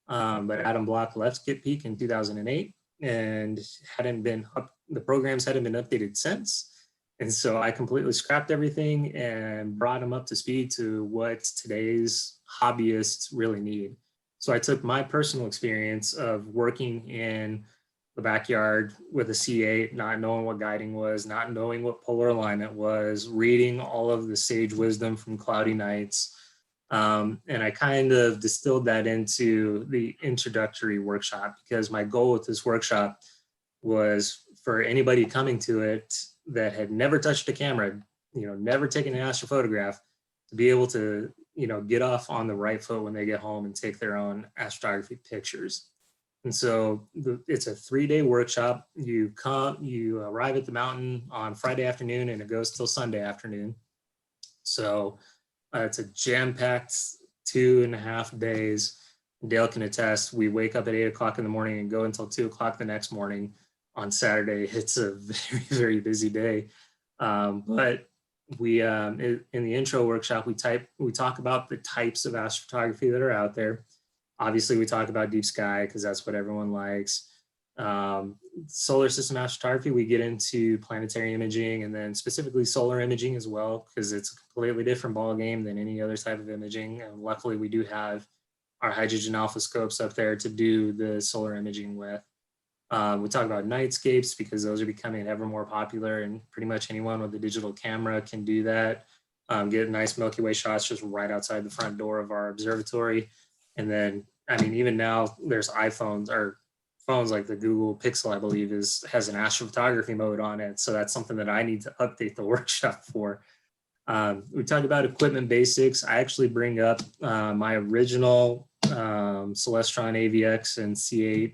But Adam Block left Kitt Peak in 2008 and the programs hadn't been updated since. And so I completely scrapped everything and brought them up to speed to what today's hobbyists really need. So I took my personal experience of working in the backyard with a C8, not knowing what guiding was, not knowing what polar alignment was, reading all of the sage wisdom from Cloudy Nights. And I kind of distilled that into the introductory workshop, because my goal with this workshop was for anybody coming to it that had never touched a camera, never taken an astrophotograph, to be able to, get off on the right foot when they get home and take their own astrophotography pictures. And so it's a 3-day workshop. You arrive at the mountain on Friday afternoon and it goes till Sunday afternoon. So it's a jam-packed 2.5 days. Dale can attest, we wake up at 8 o'clock in the morning and go until 2 o'clock the next morning. On Saturday, it's a very, very busy day. But we, in the intro workshop, we talk about the types of astrophotography that are out there. Obviously, we talk about deep sky because that's what everyone likes. Solar system astrophotography, we get into planetary imaging and then specifically solar imaging as well, because it's a completely different ballgame than any other type of imaging. And luckily, we do have our hydrogen alpha scopes up there to do the solar imaging with. We talk about nightscapes because those are becoming ever more popular, and pretty much anyone with a digital camera can do that. Get nice Milky Way shots just right outside the front door of our observatory. And then, I mean, even now there's iPhones or phones like the Google Pixel, I believe, has an astrophotography mode on it. So that's something that I need to update the workshop for. We talk about equipment basics. I actually bring up my original Celestron AVX and C8,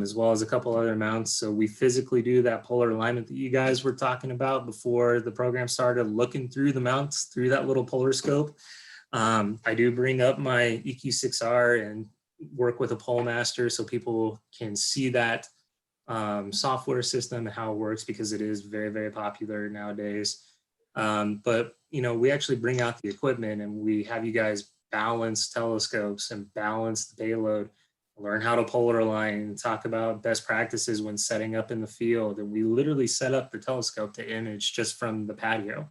as well as a couple other mounts. So we physically do that polar alignment that you guys were talking about before the program started, looking through the mounts through that little polar scope. I do bring up my EQ6R and work with a pole master so people can see that software system and how it works, because it is very, very popular nowadays. But, we actually bring out the equipment and we have you guys balance telescopes and balance the payload, learn how to polar align, talk about best practices when setting up in the field. And we literally set up the telescope to image just from the patio.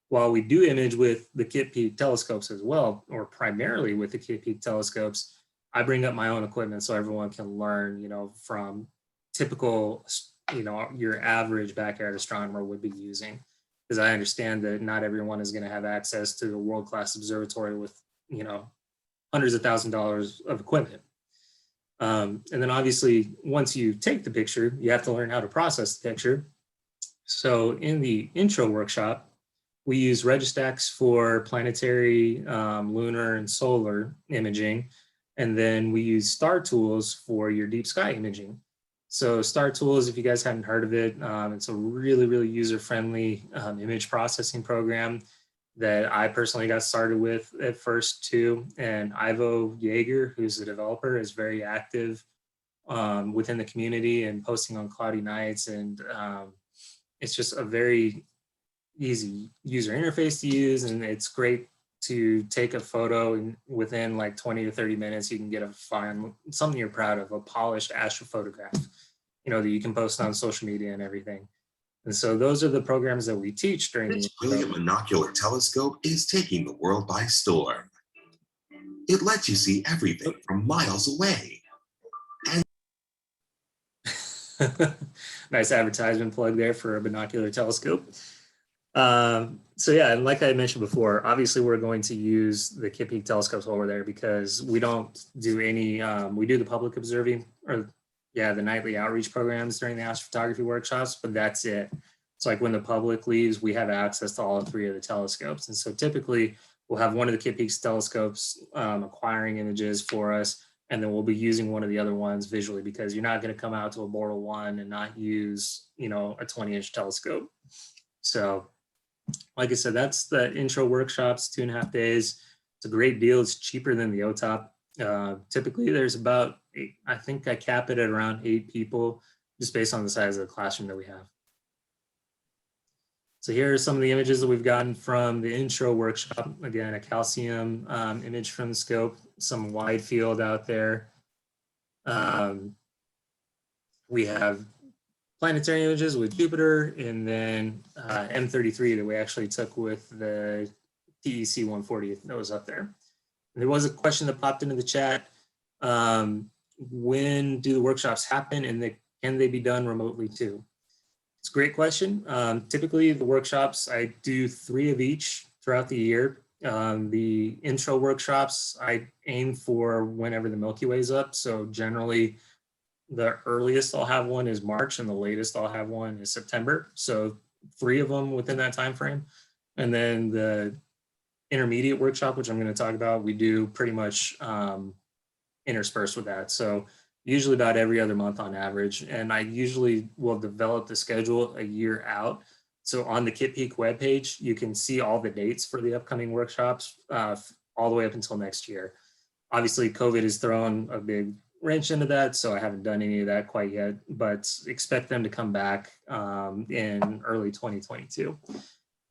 While we do image with the Kitt Peak telescopes as well, or primarily with the Kitt Peak telescopes, I bring up my own equipment so everyone can learn, from typical, your average backyard astronomer would be using. Because I understand that not everyone is going to have access to a world-class observatory with, hundreds of $1,000s of equipment. And then obviously, once you take the picture, you have to learn how to process the picture. So in the intro workshop, we use Registax for planetary, lunar, and solar imaging. And then we use Star Tools for your deep sky imaging. So Star Tools, if you guys haven't heard of it, it's a really, really user-friendly image processing program that I personally got started with at first too. And Ivo Jaeger, who's the developer, is very active within the community and posting on cloudy nights. And it's just a very easy user interface to use. And it's great to take a photo and within like 20 to 30 minutes, you can get a fine, something you're proud of, a polished astrophotograph, you know, that you can post on social media and everything. And so those are the programs that we teach during This the brilliant monocular telescope is taking the world by storm. It lets you see everything from miles away. Nice advertisement plug there for a binocular telescope. So yeah, and like I mentioned before, obviously we're going to use the Kitt Peak telescopes over there because we don't do any, we do the public observing or yeah, the nightly outreach programs during the astrophotography workshops, but that's it. It's like when the public leaves, we have access to all three of the telescopes. And so typically we'll have one of the Kitt Peak telescopes acquiring images for us, and then we'll be using one of the other ones visually because you're not going to come out to a Bortle 1 and not use, you know, a 20-inch telescope. So like I said, that's the intro workshops, 2.5 days. It's a great deal. It's cheaper than the OTOP. Typically there's about 8, I think I cap it at around 8 people just based on the size of the classroom that we have. So here are some of the images that we've gotten from the intro workshop. Again, a calcium image from the scope, some wide field out there. We have planetary images with Jupiter, and then M33 that we actually took with the TEC 140 that was up there. And there was a question that popped into the chat. When do the workshops happen, and can they be done remotely too? It's a great question. Typically the workshops, I do 3 of each throughout the year. The intro workshops, I aim for whenever the Milky Way is up. So generally the earliest I'll have one is March and the latest I'll have one is September. So 3 of them within that time frame. And then the intermediate workshop, which I'm going to talk about, we do pretty much interspersed with that. So usually about every other month on average. And I usually will develop the schedule a year out. So on the Kitt Peak webpage, you can see all the dates for the upcoming workshops all the way up until next year. Obviously, COVID has thrown a big wrench into that, so I haven't done any of that quite yet, but expect them to come back in early 2022.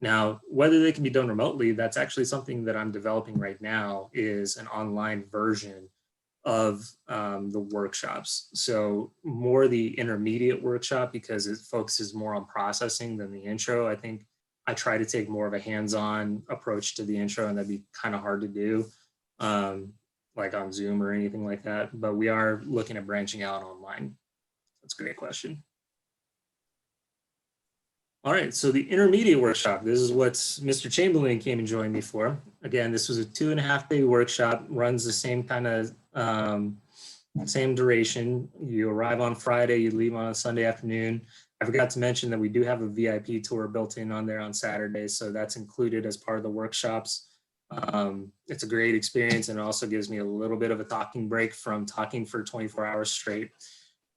Now, whether they can be done remotely, that's actually something that I'm developing right now, is an online version of the workshops. So more the intermediate workshop, because it focuses more on processing than the intro. I think I try to take more of a hands-on approach to the intro, and that'd be kind of hard to do like on Zoom or anything like that, but we are looking at branching out online. That's a great question. All right, so the intermediate workshop, this is what Mr. Chamberlain came and joined me for. Again, this was a 2.5-day workshop, runs the same kind of, same duration. You arrive on Friday, you leave on a Sunday afternoon. I forgot to mention that we do have a VIP tour built in on there on Saturday, so that's included as part of the workshops. It's a great experience, and it also gives me a little bit of a talking break from talking for 24 hours straight.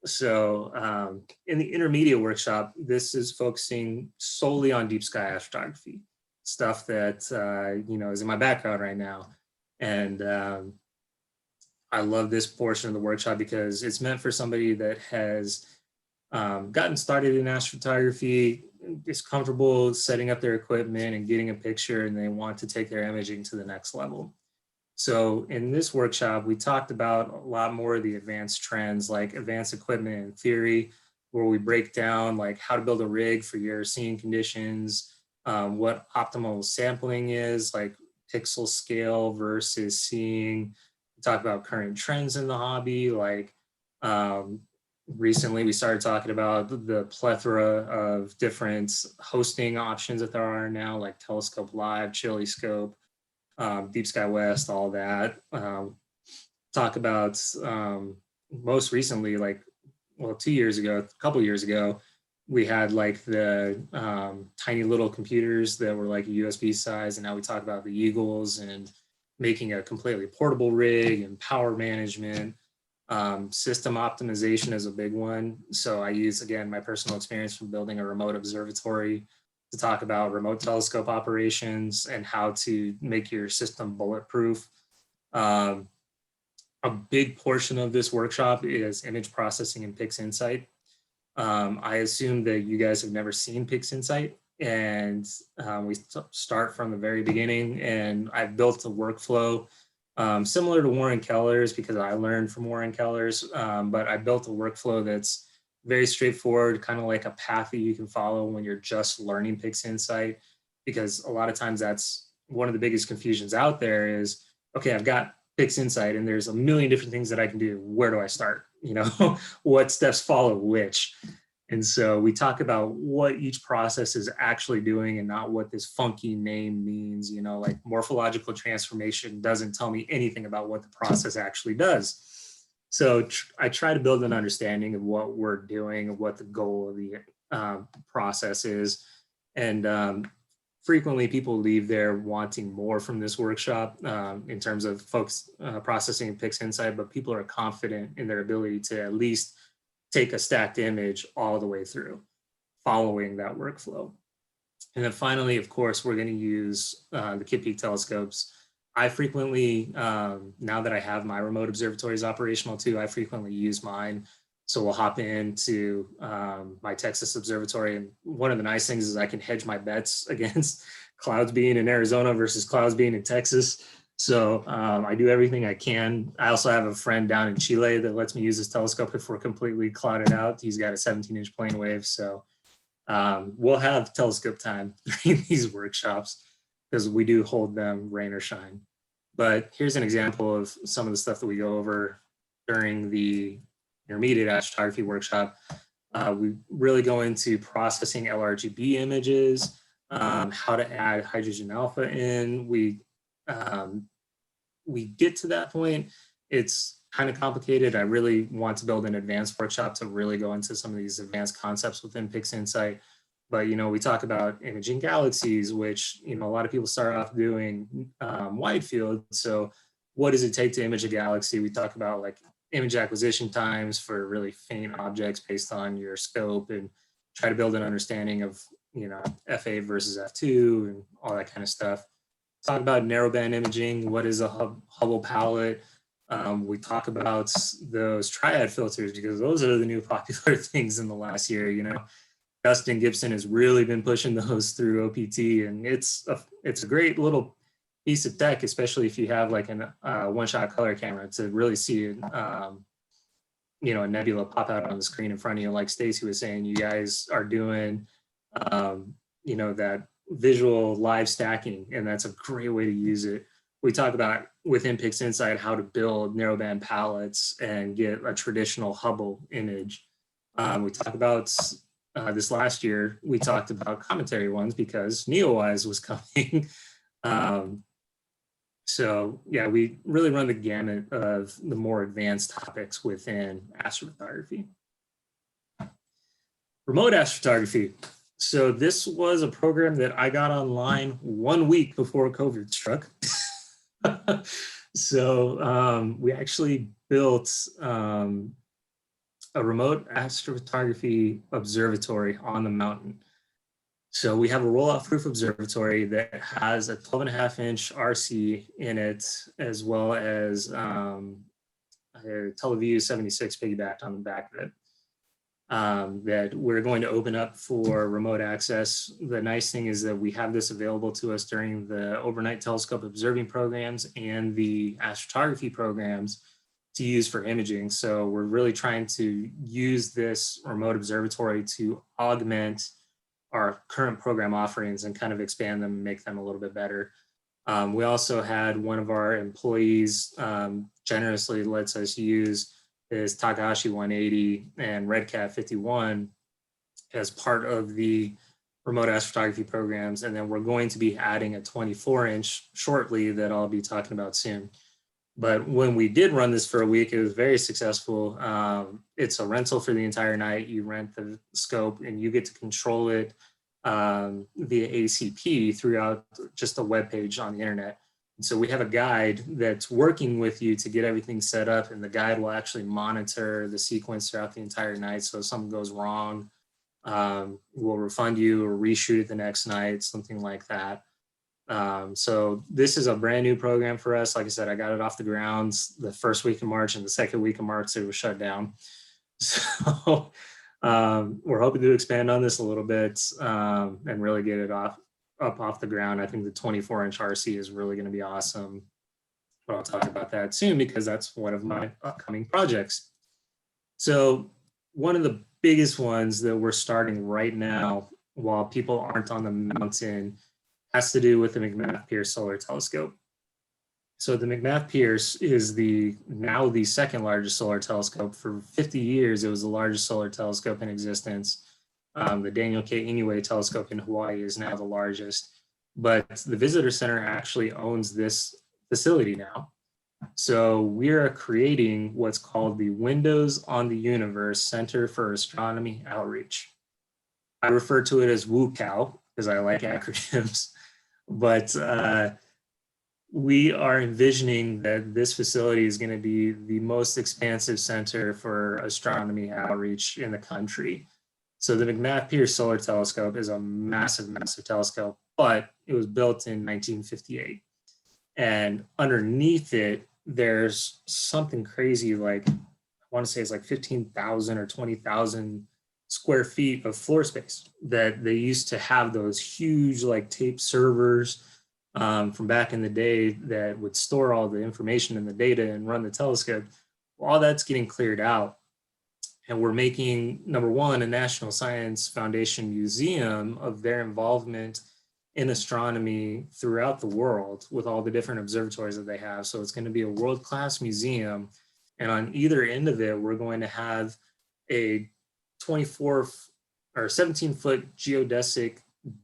So in the intermediate workshop, this is focusing solely on deep sky astrophotography, stuff that you know, is in my background right now. And I love this portion of the workshop because it's meant for somebody that has gotten started in astrophotography, is comfortable setting up their equipment and getting a picture, and they want to take their imaging to the next level. So in this workshop, we talked about a lot more of the advanced trends, like advanced equipment and theory, where we break down like how to build a rig for your seeing conditions, what optimal sampling is, like pixel scale versus seeing. We talk about current trends in the hobby, like recently we started talking about the plethora of different hosting options that there are now, like Telescope Live, Chilliscope, Deep Sky West, all that. Talk about most recently, like, well, 2 years ago, a couple years ago, we had like the tiny little computers that were like a USB size, and now we talk about the Eagles and making a completely portable rig and power management. System optimization is a big one. So I use, again, my personal experience from building a remote observatory to talk about remote telescope operations and how to make your system bulletproof. A big portion of this workshop is image processing in PixInsight. I assume that you guys have never seen PixInsight, and we start from the very beginning, and I've built a workflow similar to Warren Keller's because I learned from Warren Keller's, but I built a workflow that's very straightforward, kind of like a path that you can follow when you're just learning PixInsight, because a lot of times that's one of the biggest confusions out there is, okay, I've got PixInsight and there's a million different things that I can do. Where do I start? You know, what steps follow which? And so we talk about what each process is actually doing and not what this funky name means. You know, like morphological transformation doesn't tell me anything about what the process actually does. So I try to build an understanding of what we're doing, of what the goal of the process is. And frequently people leave there wanting more from this workshop in terms of folks processing PixInsight, but people are confident in their ability to at least take a stacked image all the way through, following that workflow. And then finally, of course, we're going to use the Kitt telescopes. I frequently, now that I have my remote observatories operational too, I frequently use mine. So we'll hop into my Texas observatory. And one of the nice things is I can hedge my bets against clouds being in Arizona versus clouds being in Texas. So I do everything I can. I also have a friend down in Chile that lets me use his telescope if we're completely clouded out. He's got a 17-inch plane wave. So we'll have telescope time during these workshops because we do hold them rain or shine. But here's an example of some of the stuff that we go over during the intermediate astrophotography workshop. We really go into processing LRGB images, how to add hydrogen alpha in. We get to that point. It's kind of complicated. I really want to build an advanced workshop to really go into some of these advanced concepts within PixInsight. But, you know, we talk about imaging galaxies, which, you know, a lot of people start off doing wide field. So what does it take to image a galaxy? We talk about like image acquisition times for really faint objects based on your scope and try to build an understanding of, you know, FA versus F2 and all that kind of stuff. Talk about narrowband imaging. What is a Hubble palette? We talk about those triad filters because those are the new popular things in the last year. You know, Dustin Gibson has really been pushing those through OPT, and it's a great little piece of tech, especially if you have like a one-shot color camera to really see it, you know, a nebula pop out on the screen in front of you. Like Stacy was saying, you guys are doing, you know, that visual live stacking, and that's a great way to use it. We talk about within PixInsight how to build narrowband palettes and get a traditional Hubble image. We talk about this last year, we talked about commentary ones because NEOWISE was coming. So yeah, we really run the gamut of the more advanced topics within astrophotography. Remote astrophotography. So this was a program that I got online 1 week before COVID struck. So we actually built a remote astrophotography observatory on the mountain. So we have a roll-off roof observatory that has a 12.5-inch RC in it, as well as a TeleVue 76 piggybacked on the back of it. That we're going to open up for remote access. The nice thing is that we have this available to us during the overnight telescope observing programs and the astrophotography programs to use for imaging. So we're really trying to use this remote observatory to augment our current program offerings and kind of expand them and make them a little bit better. We also had one of our employees generously lets us use is Takahashi 180 and RedCat 51 as part of the remote astrophotography programs. And then we're going to be adding a 24-inch shortly that I'll be talking about soon. But when we did run this for a week, it was very successful. It's a rental for the entire night. You rent the scope and you get to control it via ACP throughout just a web page on the internet. So we have a guide that's working with you to get everything set up, and the guide will actually monitor the sequence throughout the entire night. So if something goes wrong, we'll refund you or reshoot it the next night, something like that. So this is a brand new program for us. Like I said, I got it off the ground the first week of March, and the second week of March it was shut down. So we're hoping to expand on this a little bit and really get it up off the ground. I think the 24-inch RC is really going to be awesome. But I'll talk about that soon because that's one of my upcoming projects. So one of the biggest ones that we're starting right now while people aren't on the mountain has to do with the McMath Pierce Solar Telescope. So the McMath Pierce is now the second largest solar telescope. For 50 years, it was the largest solar telescope in existence. The Daniel K. Inouye telescope in Hawaii is now the largest, but the visitor center actually owns this facility now. So we are creating what's called the Windows on the Universe Center for Astronomy Outreach. I refer to it as WUCAO because I like acronyms, but we are envisioning that this facility is going to be the most expansive center for astronomy outreach in the country. So the McMath Pierce Solar Telescope is a massive, massive telescope, but it was built in 1958. And underneath it, there's something crazy like, I want to say it's like 15,000 or 20,000 square feet of floor space that they used to have those huge like tape servers from back in the day that would store all the information and the data and run the telescope. All that's getting cleared out. And we're making, number one, a National Science Foundation museum of their involvement in astronomy throughout the world with all the different observatories that they have. So it's going to be a world-class museum. And on either end of it, we're going to have a 24 or 17-foot geodesic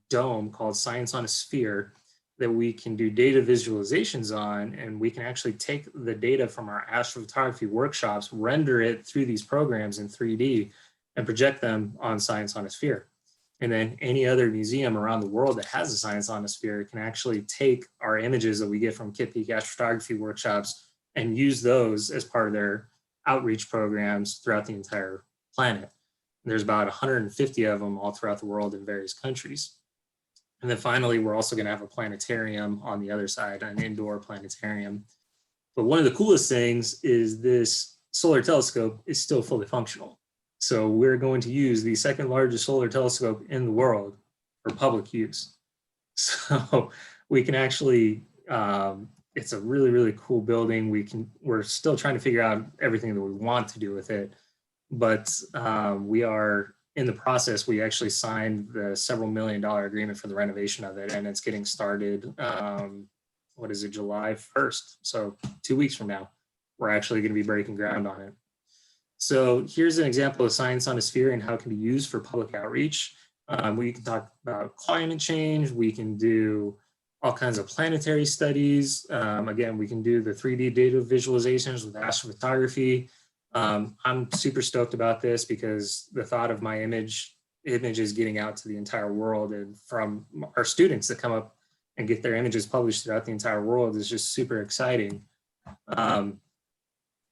dome called Science on a Sphere that we can do data visualizations on, and we can actually take the data from our astrophotography workshops, render it through these programs in 3D, and project them on Science on a Sphere. And then any other museum around the world that has a Science on a Sphere can actually take our images that we get from Kitt Astrophotography Workshops and use those as part of their outreach programs throughout the entire planet. And there's about 150 of them all throughout the world in various countries. And then finally, we're also going to have a planetarium on the other side, an indoor planetarium. But one of the coolest things is this solar telescope is still fully functional. So we're going to use the second largest solar telescope in the world for public use. So we can actually, it's a really, really cool building. We're still trying to figure out everything that we want to do with it. But we are in the process. We actually signed the several $1 million agreement for the renovation of it, and it's getting started, what is it, July 1st. So 2 weeks from now, we're actually going to be breaking ground on it. So here's an example of Science on a Sphere and how it can be used for public outreach. We can talk about climate change. We can do all kinds of planetary studies. Again, we can do the 3D data visualizations with astrophotography. I'm super stoked about this because the thought of my images getting out to the entire world and from our students that come up and get their images published throughout the entire world is just super exciting.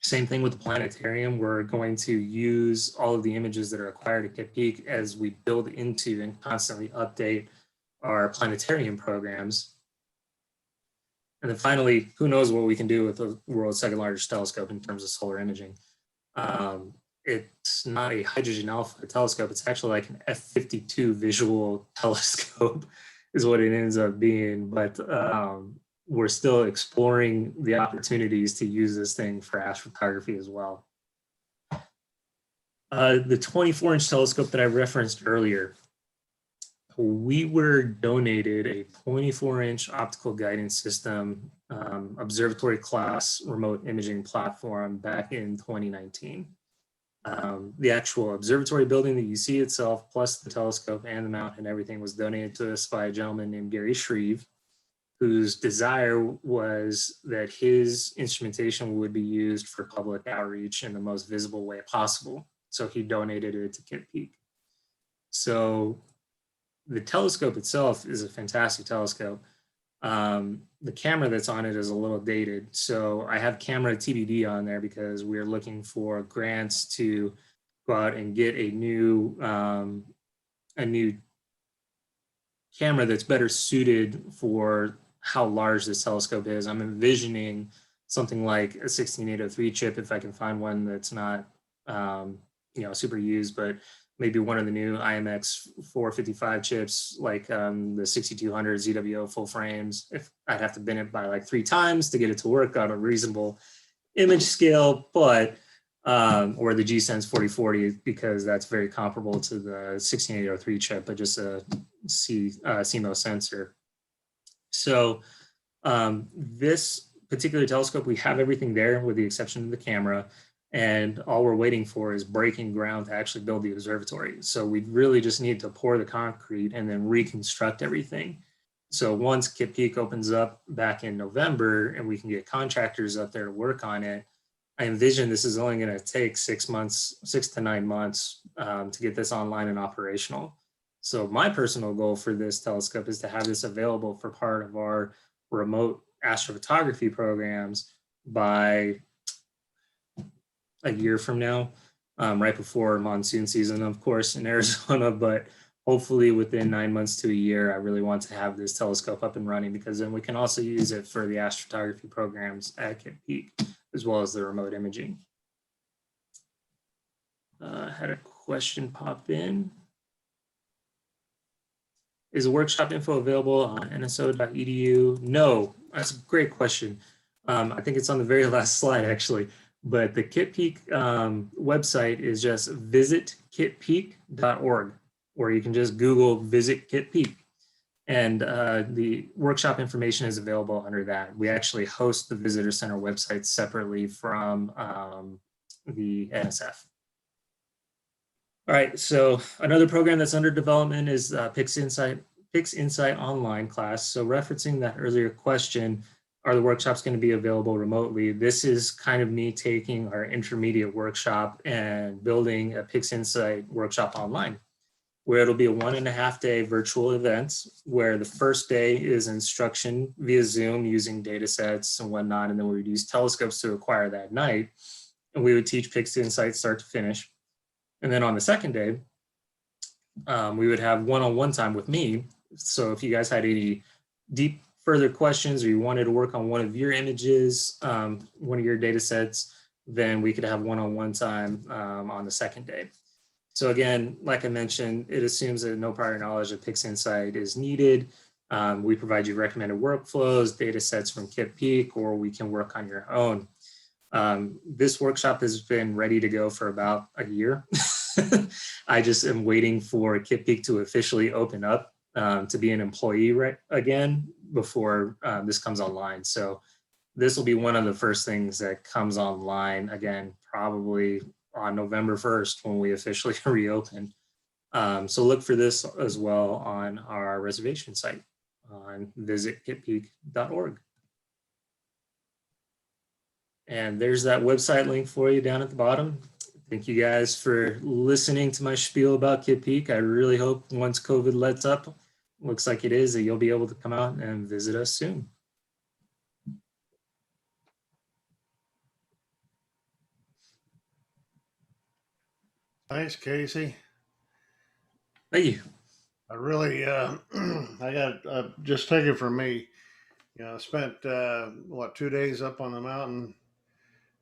Same thing with the planetarium. We're going to use all of the images that are acquired at Kitt Peak as we build into and constantly update our planetarium programs. And then finally, who knows what we can do with the world's second largest telescope in terms of solar imaging. It's not a hydrogen alpha telescope. It's actually like an F-52 visual telescope is what it ends up being. But we're still exploring the opportunities to use this thing for astrophotography as well. The 24-inch telescope that I referenced earlier, we were donated a 24-inch optical guidance system, observatory class remote imaging platform back in 2019. The actual observatory building that you see itself, plus the telescope and the mount and everything, was donated to us by a gentleman named Gary Shreve, whose desire was that his instrumentation would be used for public outreach in the most visible way possible. So he donated it to Kitt Peak. So the telescope itself is a fantastic telescope. The camera that's on it is a little dated. So I have camera TBD on there because we're looking for grants to go out and get a new camera that's better suited for how large this telescope is. I'm envisioning something like a 16803 chip if I can find one that's not super used, but maybe one of the new IMX 455 chips, like the 6200 ZWO full frames. If I'd have to bend it by like 3 times to get it to work on a reasonable image scale, but or the G-Sense 4040, because that's very comparable to the 16803 chip, but just a CMOS sensor. So this particular telescope, we have everything there with the exception of the camera. And all we're waiting for is breaking ground to actually build the observatory. So we really just need to pour the concrete and then reconstruct everything. So once Kitt Peak opens up back in November and we can get contractors up there to work on it, I envision this is only going to take 6 to 9 months to get this online and operational. So my personal goal for this telescope is to have this available for part of our remote astrophotography programs by a year from now, right before monsoon season, of course, in Arizona, but hopefully within 9 months to a year, I really want to have this telescope up and running, because then we can also use it for the astrophotography programs at Kitt Peak, as well as the remote imaging. Had a question pop in. Is the workshop info available on nso.edu? No, that's a great question. I think it's on the very last slide, actually. But the Kitt Peak website is just visitkittpeak.org, or you can just Google Visit Kitt Peak. And the workshop information is available under that. We actually host the Visitor Center website separately from the NSF. All right, so another program that's under development is PixInsight online class. So referencing that earlier question, are the workshops going to be available remotely? This is kind of me taking our intermediate workshop and building a PixInsight workshop online, where it'll be a 1.5 day virtual event, where the first day is instruction via Zoom using data sets and whatnot, and then we would use telescopes to acquire that night, and we would teach PixInsight start to finish. And then on the second day, we would have one-on-one time with me. So if you guys had any deep further questions, or you wanted to work on one of your images, one of your data sets, then we could have one-on-one time on the second day. So again, like I mentioned, it assumes that no prior knowledge of PixInsight is needed. We provide you recommended workflows, data sets from Kitt Peak, or we can work on your own. This workshop has been ready to go for about a year. I just am waiting for Kitt Peak to officially open up to be an employee again before this comes online. So this will be one of the first things that comes online again, probably on November 1st when we officially reopen. So look for this as well on our reservation site on visitkittpeak.org. And there's that website link for you down at the bottom. Thank you guys for listening to my spiel about Kitt Peak. I really hope once COVID lets up, looks like it is, that you'll be able to come out and visit us soon. Thanks, Casey. Thank you. I really, I got, just take it from me. You know, I spent, 2 days up on the mountain,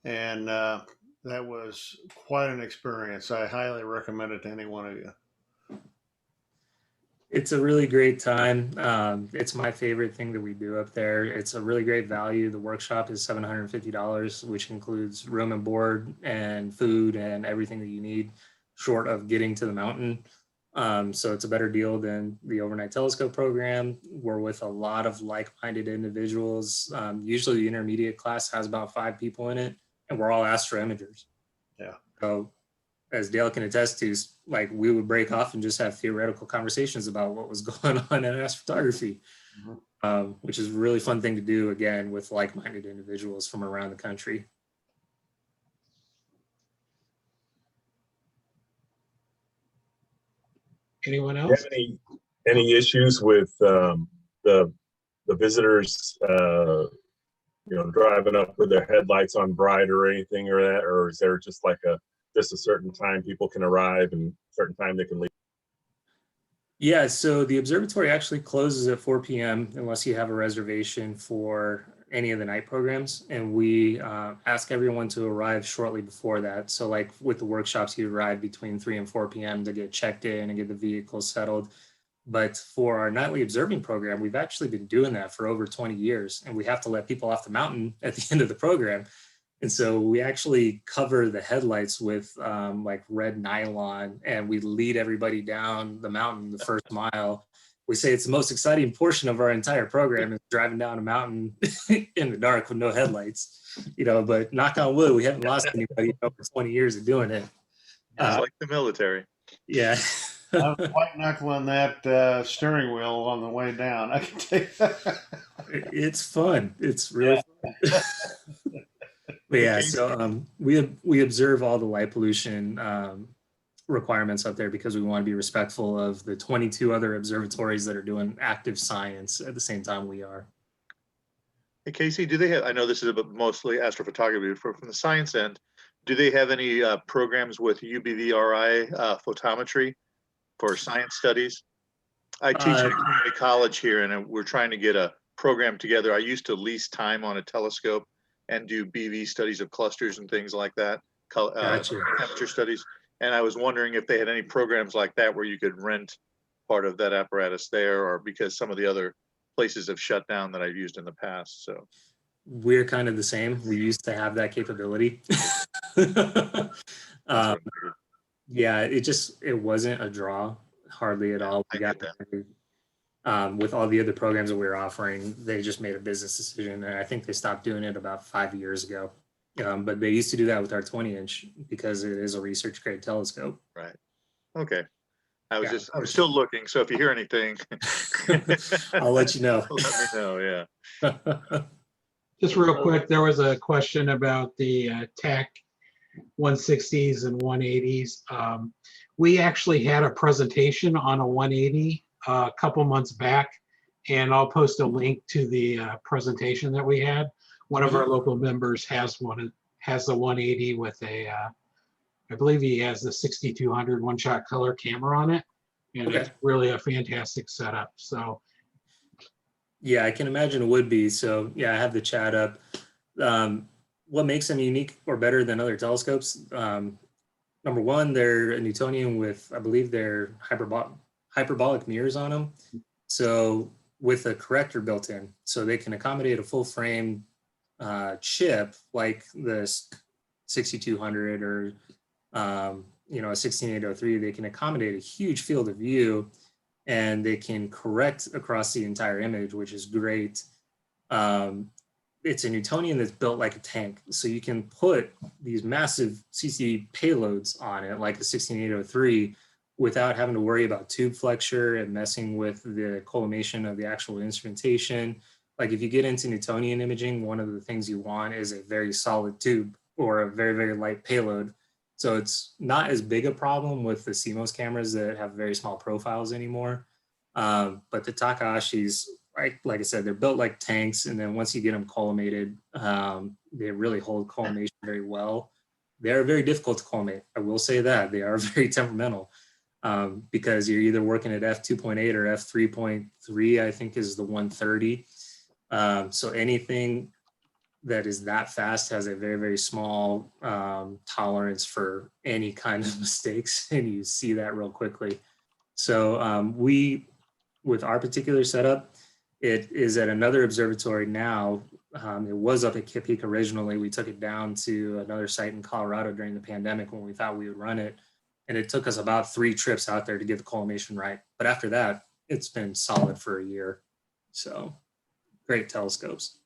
and that was quite an experience. I highly recommend it to any one of you. It's a really great time. It's my favorite thing that we do up there. It's a really great value. The workshop is $750, which includes room and board and food and everything that you need, short of getting to the mountain. So it's a better deal than the overnight telescope program. We're with a lot of like-minded individuals. Usually the intermediate class has about 5 people in it, and we're all astro imagers. Yeah. So as Dale can attest to, like, we would break off and just have theoretical conversations about what was going on in astrophotography, which is a really fun thing to do, again, with like-minded individuals from around the country. Anyone Do you else? have any issues with the the visitors, you know, driving up with their headlights on bright or anything or that, or is there just like just a certain time people can arrive and certain time they can leave? Yeah, so the observatory actually closes at 4 p.m. unless you have a reservation for any of the night programs. And we ask everyone to arrive shortly before that. So like with the workshops, you arrive between 3 and 4 p.m. to get checked in and get the vehicles settled. But for our nightly observing program, we've actually been doing that for over 20 years. And we have to let people off the mountain at the end of the program. And so we actually cover the headlights with like red nylon, and we lead everybody down the mountain the first mile. We say it's the most exciting portion of our entire program is driving down a mountain in the dark with no headlights, you know, but knock on wood, we haven't lost anybody in over 20 years of doing it. It's like the military. Yeah. I was white knuckling that steering wheel on the way down. I can tell you that. It's fun. It's really fun. But yeah, so we observe all the light pollution requirements up there because we want to be respectful of the 22 other observatories that are doing active science at the same time we are. Hey, Casey, do they have, I know this is about mostly astrophotography, but from the science end, do they have any programs with UBVRI photometry for science studies? I teach at a community college here, and we're trying to get a program together. I used to lease time on a telescope and do BV studies of clusters and things like that, Gotcha. temperature studies. And I was wondering if they had any programs like that where you could rent part of that apparatus there, or because some of the other places have shut down that I've used in the past. So we're kind of the same. We used to have that capability. Yeah, it wasn't a draw hardly at all. We got with all the other programs that we were offering, they just made a business decision, and I think they stopped doing it about 5 years ago. But they used to do that with our 20-inch because it is a research grade telescope. Right. Okay. I'm still looking. So if you hear anything, I'll let you know. Let me know. Yeah. Just real quick, there was a question about the TAC 160s and 180s. We actually had a presentation on a 180 a couple months back, and I'll post a link to the presentation that we had. One of our local members has the 180 with a, I believe he has the 6200 one-shot color camera on it, and it's really a fantastic setup. So yeah, I can imagine it would be. So yeah, I have the chat up. What makes them unique or better than other telescopes? Number one, they're a Newtonian with, I believe they're hyperbolic mirrors on them. So with a corrector built in, so they can accommodate a full frame chip like the 6200 or you know, a 16803. They can accommodate a huge field of view, and they can correct across the entire image, which is great. It's a Newtonian that's built like a tank. So you can put these massive CC payloads on it, like the 16803, without having to worry about tube flexure and messing with the collimation of the actual instrumentation. Like if you get into Newtonian imaging, one of the things you want is a very solid tube or a very, very light payload. So it's not as big a problem with the CMOS cameras that have very small profiles anymore. But the Takahashis, right, like I said, they're built like tanks. And then once you get them collimated, they really hold collimation very well. They're very difficult to collimate. I will say that. They are very temperamental because you're either working at f2.8 or f3.3, I think is the 130. So anything that is that fast has a very, very small tolerance for any kind of mistakes. And you see that real quickly. So with our particular setup, it is at another observatory now. It was up at Kitt Peak originally. We took it down to another site in Colorado during the pandemic when we thought we would run it. And it took us about 3 trips out there to get the collimation right. But after that, it's been solid for a year. So great telescopes.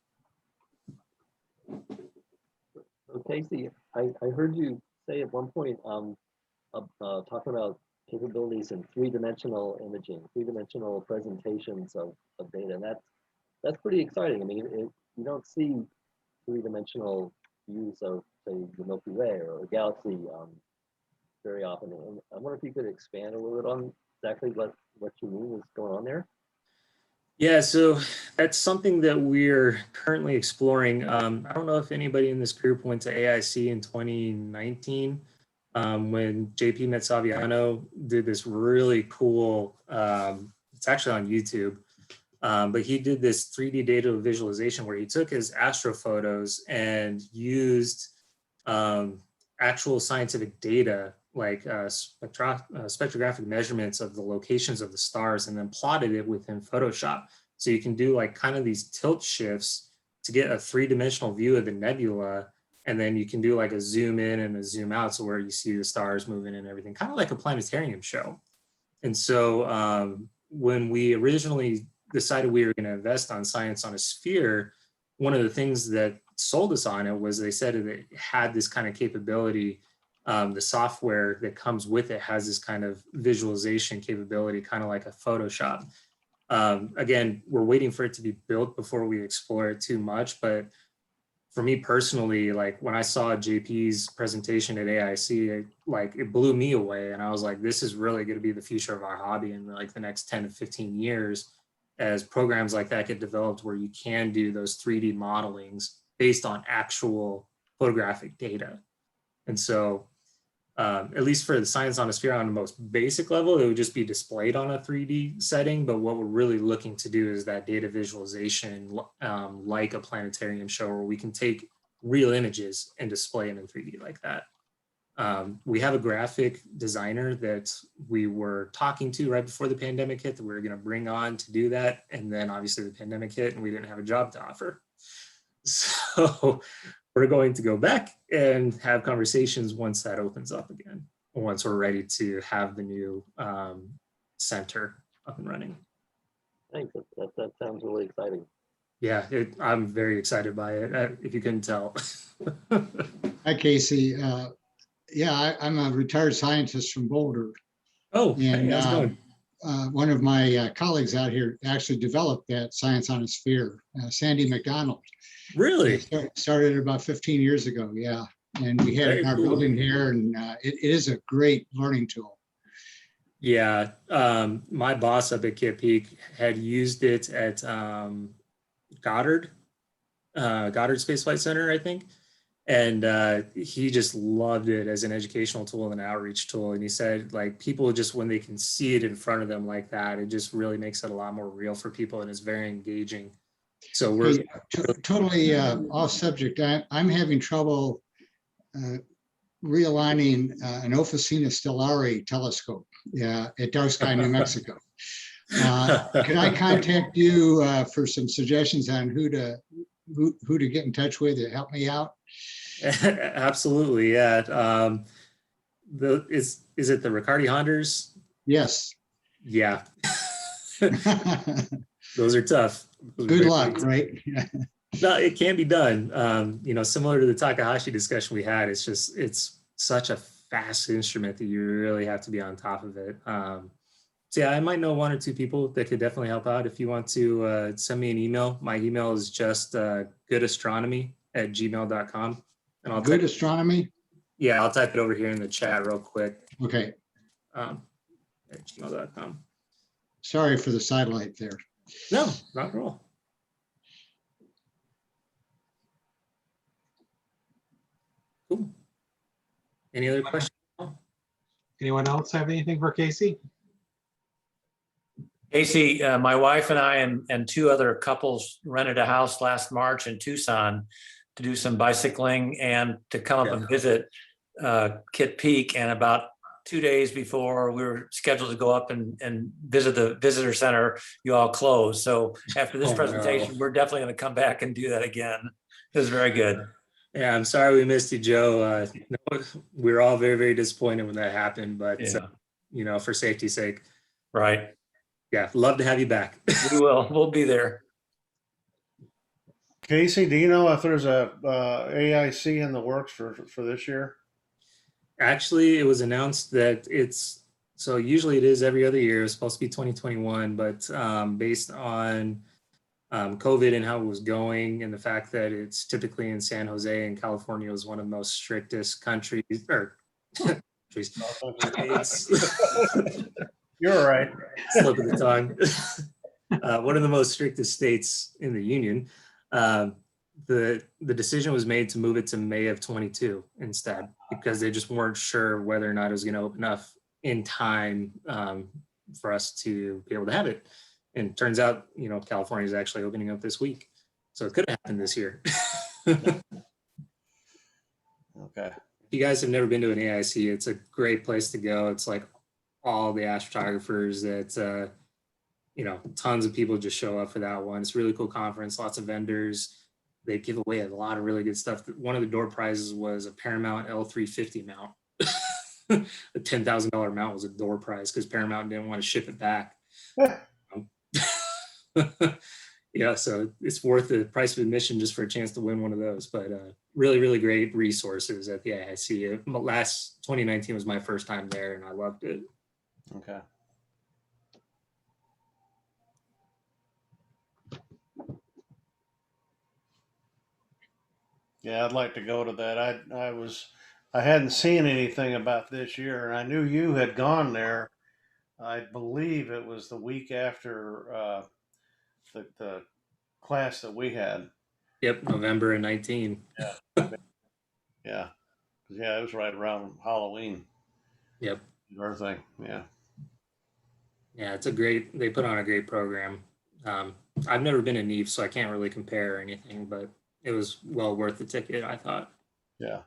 So Casey, I heard you say at one point, talking about capabilities in 3-dimensional imaging, 3-dimensional presentations of data, and that's pretty exciting. I mean, you don't see 3-dimensional views of, say, the Milky Way or a galaxy very often. And I wonder if you could expand a little bit on exactly what you mean is going on there. Yeah, so that's something that we're currently exploring. I don't know if anybody in this group went to AIC in 2019 when JP Metsaviano did this really cool, it's actually on YouTube, but he did this 3D data visualization where he took his astrophotos and used actual scientific data like spectrographic measurements of the locations of the stars and then plotted it within Photoshop. So you can do like kind of these tilt shifts to get a three-dimensional view of the nebula. And then you can do like a zoom in and a zoom out. So where you see the stars moving and everything, kind of like a planetarium show. And so when we originally decided we were going to invest on Science on a Sphere, one of the things that sold us on it was they said that it had this kind of capability. The software that comes with it has this kind of visualization capability, kind of like a Photoshop. Again, we're waiting for it to be built before we explore it too much. But for me personally, like when I saw JP's presentation at AIC, it blew me away. And I was like, this is really going to be the future of our hobby in like the next 10 to 15 years as programs like that get developed where you can do those 3D modelings based on actual photographic data. And so at least for the Science on a Sphere on the most basic level, it would just be displayed on a 3D setting. But what we're really looking to do is that data visualization like a planetarium show where we can take real images and display them in 3D like that. We have a graphic designer that we were talking to right before the pandemic hit that we were going to bring on to do that. And then obviously the pandemic hit and we didn't have a job to offer. So we're going to go back and have conversations once that opens up again, once we're ready to have the new center up and running. Thanks. That sounds really exciting. Yeah, I'm very excited by it, if you couldn't tell. Hi, Casey. Yeah, I'm a retired scientist from Boulder. Oh, and hey, how's it going? One of my colleagues out here actually developed that Science on a Sphere, Sandy McDonald. Really? Started about 15 years ago, yeah. And we had it in our building here, and it is a great learning tool. Yeah, my boss up at Kitt Peak had used it at Goddard Space Flight Center, I think. And he just loved it as an educational tool and an outreach tool. And he said, like, people just, when they can see it in front of them like that, it just really makes it a lot more real for people and it's very engaging. So we're totally off subject. I'm having trouble realigning an Officina Stellari telescope at Dark Sky, New Mexico. Can I contact you for some suggestions on who to get in touch with to help me out? Absolutely, yeah. Is it the Riccardi Honders? Yes. Yeah. Those are tough. Good luck, right? No, it can be done. You know, similar to the Takahashi discussion we had, it's such a fast instrument that you really have to be on top of it. So yeah, I might know one or two people that could definitely help out. If you want to send me an email, my email is just goodastronomy@gmail.com. And I'll Good Astronomy? Yeah, I'll type it over here in the chat real quick. Okay. At gmail.com. Sorry for the sidelight there. No, not at all. Cool. Any other questions? Anyone else have anything for Casey? Casey, my wife and I and two other couples rented a house last March in Tucson to do some bicycling and to come up and visit Kitt Peak. And about 2 days before we were scheduled to go up and visit the visitor center, you all closed. So after this presentation, we're definitely going to come back and do that again. It was very good. Yeah, I'm sorry we missed you, Joe. We were all very, very disappointed when that happened, but you know, for safety's sake. Right. Yeah, love to have you back. We will. We'll be there. Casey, do you know if there's a AIC in the works for this year? Actually, it was announced that so usually it is every other year. It's supposed to be 2021, but based on COVID and how it was going and the fact that it's typically in San Jose and California was one of the most strictest countries or You're all right. Slip of the tongue. one of the most strictest states in the union. The decision was made to move it to May of 22 instead, because they just weren't sure whether or not it was going to open up in time for us to be able to have it. And it turns out, you know, California is actually opening up this week, so it could have happened this year. Okay. If you guys have never been to an AIC, it's a great place to go. It's like all the astrophotographers that, you know, tons of people just show up for that one. It's a really cool conference, lots of vendors. They give away a lot of really good stuff. One of the door prizes was a Paramount L350 mount. A $10,000 mount was a door prize because Paramount didn't want to ship it back. Yeah, so it's worth the price of admission just for a chance to win one of those. But really, really great resources at the AIC. Last 2019 was my first time there, and I loved it. Okay. Yeah, I'd like to go to that. I hadn't seen anything about this year, and I knew you had gone there. I believe it was the week after the class that we had. Yep, November of 19. Yeah. Yeah. Yeah, it was right around Halloween. Yep. Everything. Yeah. Yeah, they put on a great program. I've never been to NEID, so I can't really compare or anything, but it was well worth the ticket, I thought. Yeah.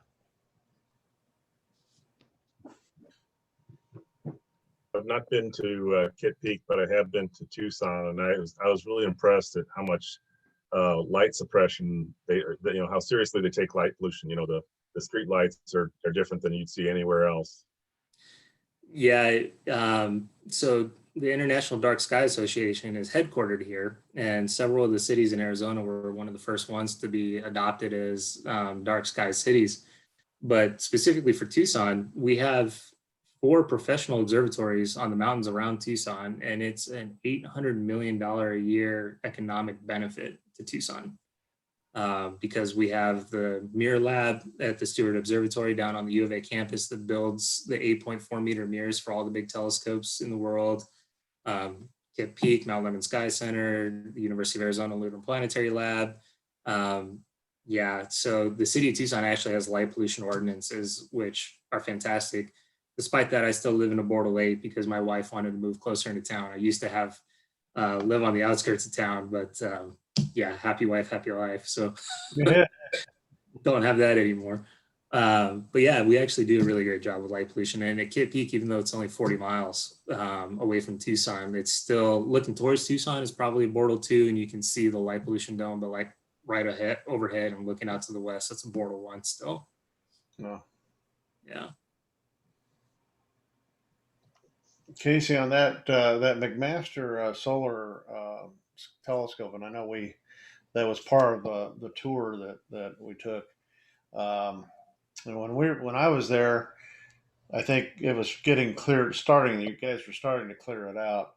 I've not been to Kitt Peak, but I have been to Tucson, and I was really impressed at how much light suppression you know, how seriously they take light pollution. You know, the street lights are different than you'd see anywhere else. Yeah, so the International Dark Sky Association is headquartered here, and several of the cities in Arizona were one of the first ones to be adopted as dark sky cities. But specifically for Tucson, we have 4 professional observatories on the mountains around Tucson, and it's an $800 million a year economic benefit to Tucson. Because we have the mirror lab at the Stewart Observatory down on the U of A campus that builds the 8.4 meter mirrors for all the big telescopes in the world. Kitt Peak, Mount Lemmon Sky Center, the University of Arizona Lunar Planetary Lab. Yeah, so the city of Tucson actually has light pollution ordinances, which are fantastic. Despite that, I still live in a Bortle 8 because my wife wanted to move closer into town. I used to have live on the outskirts of town, but yeah, happy wife, happy life. So don't have that anymore. But yeah, we actually do a really great job with light pollution. And at Kitt Peak, even though it's only 40 miles away from Tucson, it's still looking towards Tucson. It's probably Bortle 2, and you can see the light pollution dome, but like right ahead, overhead and looking out to the west, that's a Bortle 1 still. No. Yeah. Casey, on that McMaster solar telescope, and I know that was part of the tour that we took. And when I was there, I think it was getting cleared, you guys were starting to clear it out.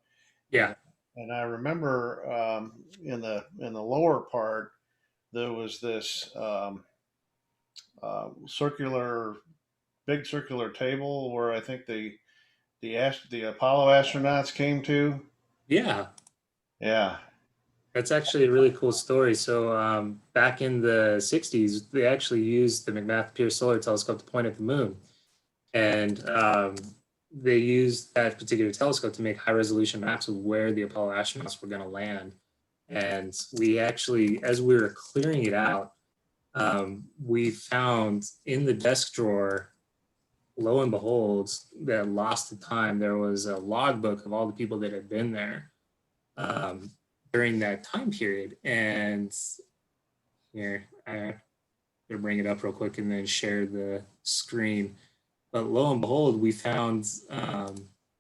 Yeah. And I remember in the lower part there was this big circular table where I think the Apollo astronauts came to. Yeah. Yeah. That's actually a really cool story. So back in the 60s, they actually used the McMaster Pierce Solar Telescope to point at the moon. And they used that particular telescope to make high resolution maps of where the Apollo astronauts were going to land. And we actually, as we were clearing it out, we found in the desk drawer, lo and behold, that lost to time, there was a logbook of all the people that had been there during that time period. And here, I'm gonna bring it up real quick and then share the screen. But lo and behold, we found,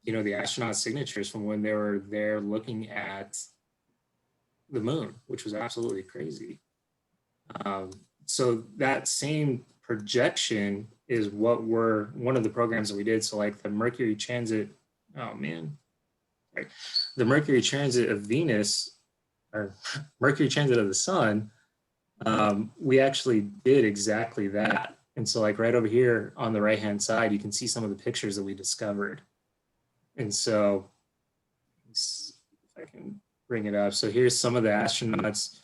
you know, the astronaut signatures from when they were there looking at the moon, which was absolutely crazy. So that same projection is one of the programs that we did. So like the Mercury transit, the Mercury transit of Venus, or Mercury transit of the sun, we actually did exactly that. And so like right over here on the right-hand side, you can see some of the pictures that we discovered. And so if I can bring it up. So here's some of the astronauts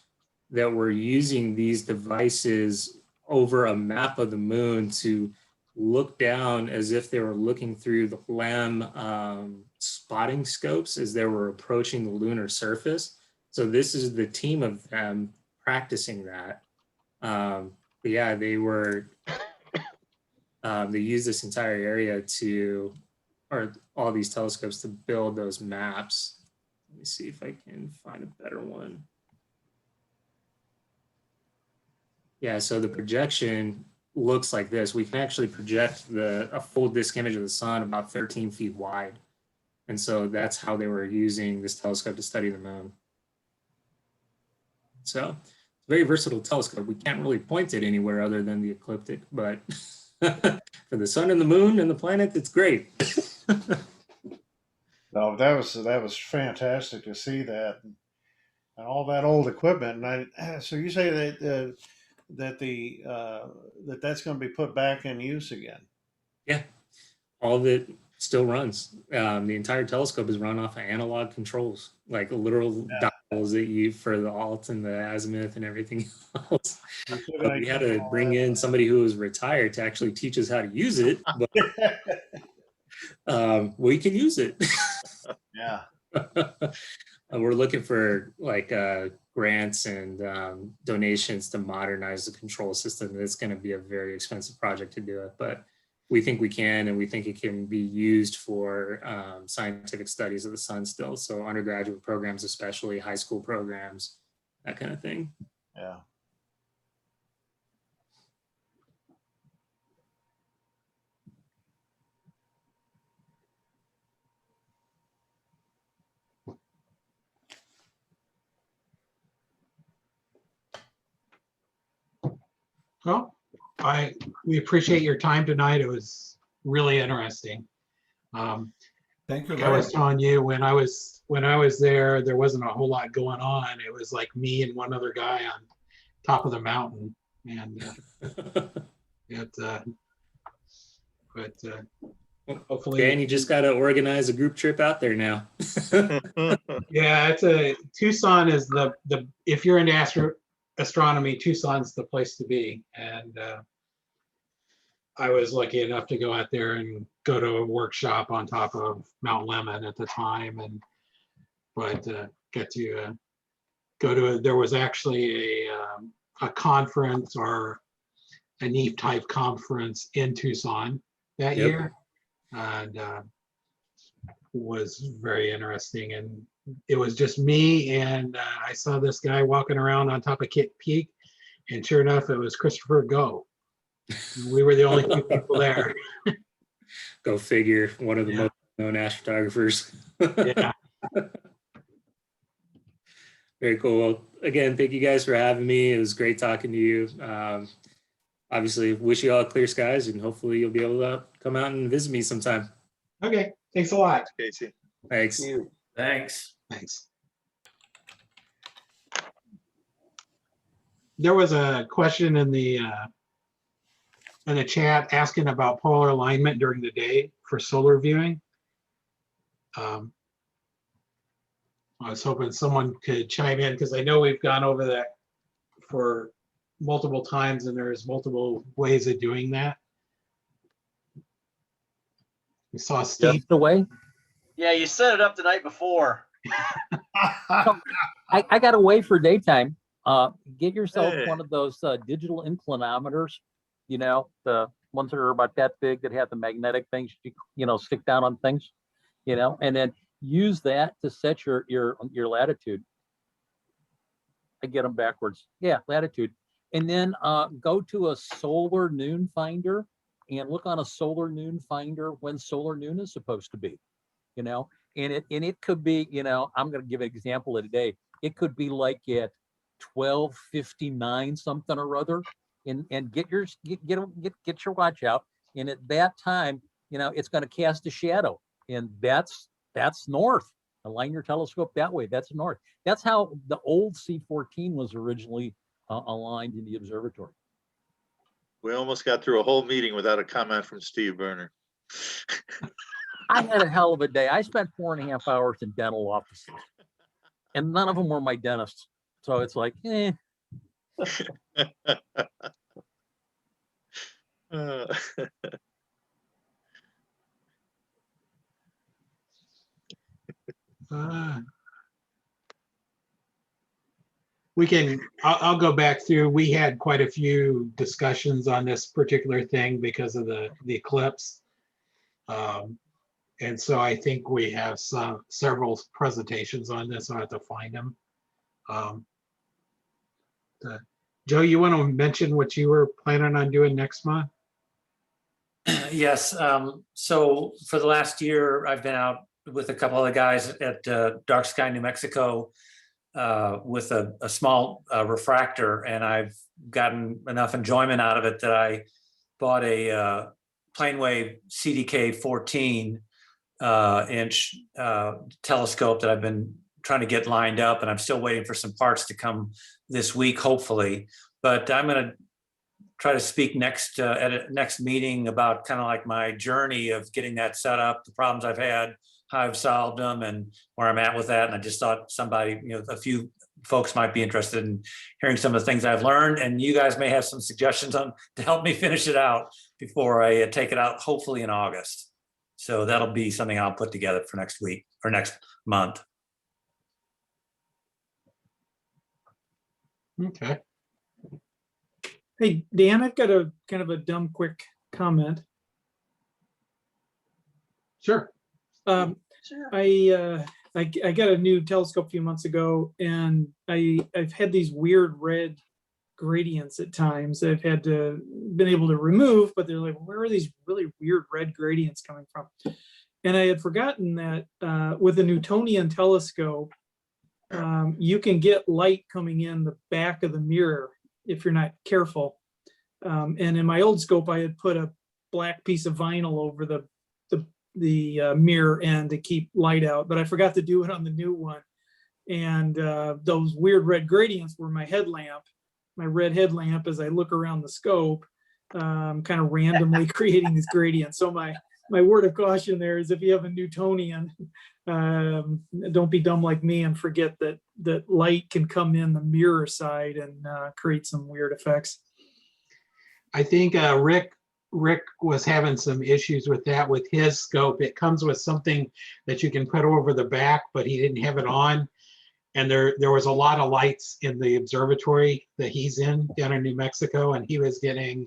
that were using these devices over a map of the moon to look down as if they were looking through the LEM spotting scopes as they were approaching the lunar surface. So this is the team of them practicing that. But yeah, they used this entire area or all these telescopes to build those maps. Let me see if I can find a better one. Yeah, so the projection looks like this. We can actually project a full disk image of the sun about 13 feet wide. And so that's how they were using this telescope to study the moon. So it's a very versatile telescope. We can't really point it anywhere other than the ecliptic, but for the sun and the moon and the planet, it's great. No, that was fantastic to see that, and all that old equipment. And so you say that that's going to be put back in use again. Yeah, all of it still runs. The entire telescope is run off of analog controls, like literal dials that you for the alt and the azimuth and everything else. But we had to bring in somebody who was retired to actually teach us how to use it. But we can use it. Yeah. We're looking for like grants and donations to modernize the control system. It's going to be a very expensive project to do it, but we think we can, and we think it can be used for scientific studies of the sun still. So undergraduate programs, especially high school programs, that kind of thing. Yeah. Well, we appreciate your time tonight. It was really interesting. Thank you. Like I was telling you, when I was there wasn't a whole lot going on. It was like me and one other guy on top of the mountain, and hopefully. Dan, you just got to organize a group trip out there now. Yeah, Tucson is the if you're into astronomy, Tucson's the place to be. And I was lucky enough to go out there and go to a workshop on top of Mount Lemmon at the time, but get to go to there was actually a conference or a NEID type conference in Tucson that year, and was very interesting. And it was just me, and I saw this guy walking around on top of Kitt Peak, and sure enough, it was Christopher Go. We were the only two people there. Go figure, one of the most known astrophotographers. Yeah. Very cool. Well, again, thank you guys for having me. It was great talking to you. Obviously, wish you all clear skies, and hopefully you'll be able to come out and visit me sometime. Okay, thanks a lot. Casey. Thanks. Thanks. Thanks. There was a question in the chat asking about polar alignment during the day for solar viewing. I was hoping someone could chime in, because I know we've gone over that for multiple times, and there's multiple ways of doing that. We saw Steve. Just the way. Yeah, you set it up the night before. I got a way for daytime. Get yourself one of those digital inclinometers, you know, the ones that are about that big that have the magnetic things, you know, stick down on things, you know, and then use that to set your latitude. I get them backwards. Yeah, latitude. And then go to a solar noon finder and look on a solar noon finder when solar noon is supposed to be, you know, and it could be, you know, I'm going to give an example of today. It could be like at 12:59 something or other, and get your watch out. And at that time, you know, it's going to cast a shadow, and that's north. Align your telescope that way. That's north. That's how the old C14 was originally aligned in the observatory. We almost got through a whole meeting without a comment from Steve Berner. I had a hell of a day. I spent 4.5 hours in dental offices. and none of them were my dentists. So it's like, eh. I'll go back through. We had quite a few discussions on this particular thing because of the eclipse. And so I think we have several presentations on this. I'll have to find them. Joe, you want to mention what you were planning on doing next month? Yes. So for the last year, I've been out with a couple of the guys at Dark Sky, New Mexico, with a small refractor, and I've gotten enough enjoyment out of it that I bought a Planewave CDK 14 inch telescope that I've been trying to get lined up, and I'm still waiting for some parts to come this week, hopefully. But I'm going to try to speak next at a next meeting about kind of like my journey of getting that set up, the problems I've had, how I've solved them, and where I'm at with that. And I just thought somebody, a few folks might be interested in hearing some of the things I've learned, and you guys may have some suggestions on to help me finish it out before I take it out, hopefully in August. So that'll be something I'll put together for next week or next month. Okay. Hey, Dan, I've got a kind of a dumb, quick comment. Sure. I got a new telescope a few months ago, and I've had these weird red gradients at times. I've had been able to remove, but they're like, where are these really weird red gradients coming from? And I had forgotten that with a Newtonian telescope, you can get light coming in the back of the mirror if you're not careful. And in my old scope, I had put a black piece of vinyl over the mirror end to keep light out, but I forgot to do it on the new one. And those weird red gradients were my headlamp, my red headlamp, as I look around the scope, kind of randomly creating these gradients. So my word of caution there is, if you have a Newtonian, don't be dumb like me and forget that light can come in the mirror side and create some weird effects. I think Rick was having some issues with that with his scope. It comes with something that you can put over the back, but he didn't have it on. And there was a lot of lights in the observatory that he's in down in New Mexico, and he was getting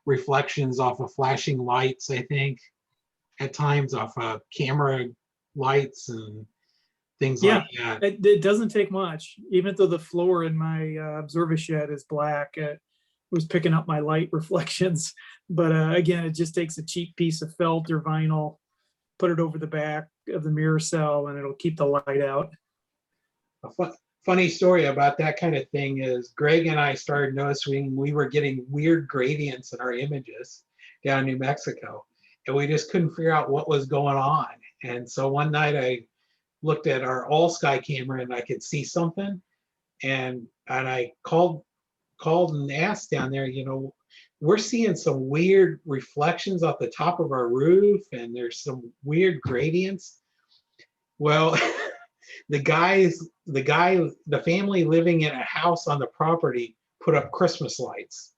reflections off of flashing lights, I think, at times off of camera lights and things like that. It doesn't take much, even though the floor in my observer shed is black. It was picking up my light reflections, but again, it just takes a cheap piece of felt or vinyl, put it over the back of the mirror cell, and it'll keep the light out. A funny story about that kind of thing is Greg and I started noticing we were getting weird gradients in our images down in New Mexico, and we just couldn't figure out what was going on. And so one night I looked at our all sky camera and I could see something, and I called and asked down there, we're seeing some weird reflections off the top of our roof, and there's some weird gradients. Well, the family living in a house on the property put up Christmas lights.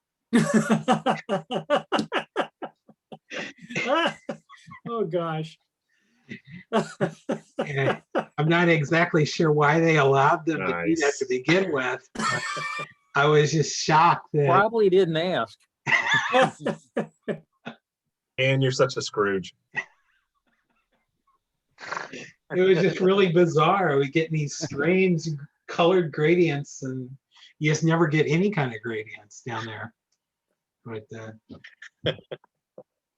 Oh gosh. And I'm not exactly sure why they allowed them to do that to begin with. I was just shocked that Probably didn't ask. And you're such a Scrooge. it was just really bizarre. We get these strange colored gradients, and you just never get any kind of gradients down there. But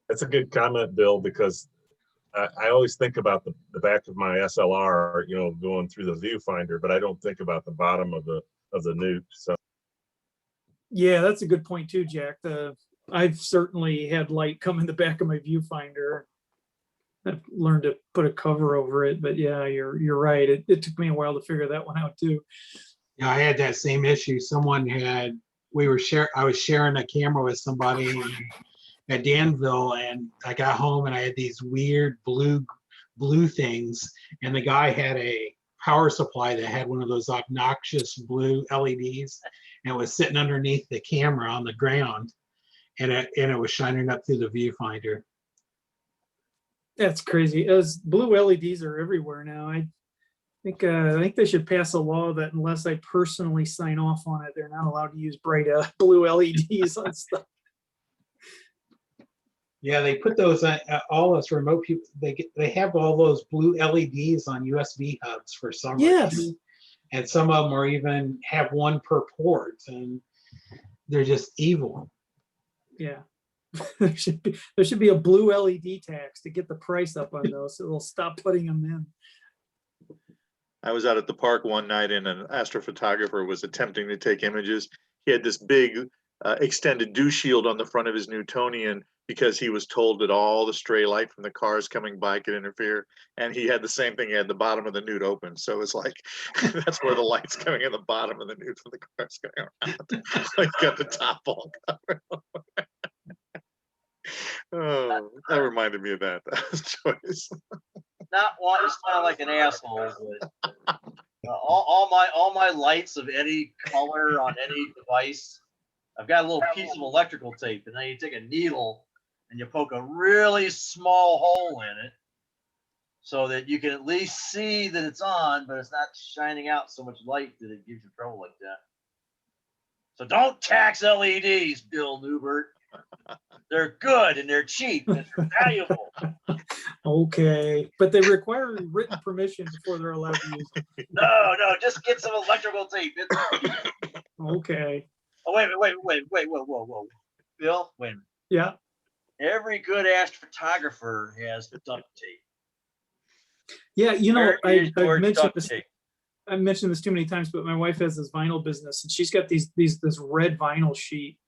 that's a good comment, Bill, because I always think about the back of my SLR, going through the viewfinder, but I don't think about the bottom of the nuke. So yeah, that's a good point too, Jack. I've certainly had light come in the back of my viewfinder. I've learned to put a cover over it, but yeah, you're right. It took me a while to figure that one out too. Yeah, I had that same issue. I was sharing a camera with somebody at Danville, and I got home and I had these weird blue things, and the guy had a power supply that had one of those obnoxious blue LEDs, and it was sitting underneath the camera on the ground, and it was shining up through the viewfinder. That's crazy. As blue LEDs are everywhere now. I think they should pass a law that unless I personally sign off on it, they're not allowed to use bright blue LEDs on stuff. Yeah, they put those all us remote people. They have all those blue LEDs on USB hubs for some reason, and some of them are even have one per port, and they're just evil. Yeah, there should be a blue LED tax to get the price up on those, so they'll stop putting them in. I was out at the park one night and an astrophotographer was attempting to take images. He had this big extended dew shield on the front of his Newtonian because he was told that all the stray light from the cars coming by could interfere. And he had the same thing. He had the bottom of the Newt open. So it's like, that's where the light's coming in the bottom of the Newt from the cars going around. So he's got the top all covered. Oh, that reminded me of that. That was choice. Not want to sound like an asshole, but all my lights of any color on any device, I've got a little piece of electrical tape, and then you take a needle and you poke a really small hole in it so that you can at least see that it's on, but it's not shining out so much light that it gives you trouble like that. So don't tax LEDs, Bill Newbert. They're good and they're cheap and they're valuable. Okay, but they require written permission before they're allowed to use them. No, just get some electrical tape. Okay. Oh, whoa. Bill, wait a minute. Yeah. Every good astrophotographer has duct tape. Yeah, I've mentioned this too many times, but my wife has this vinyl business, and she's got this red vinyl sheet.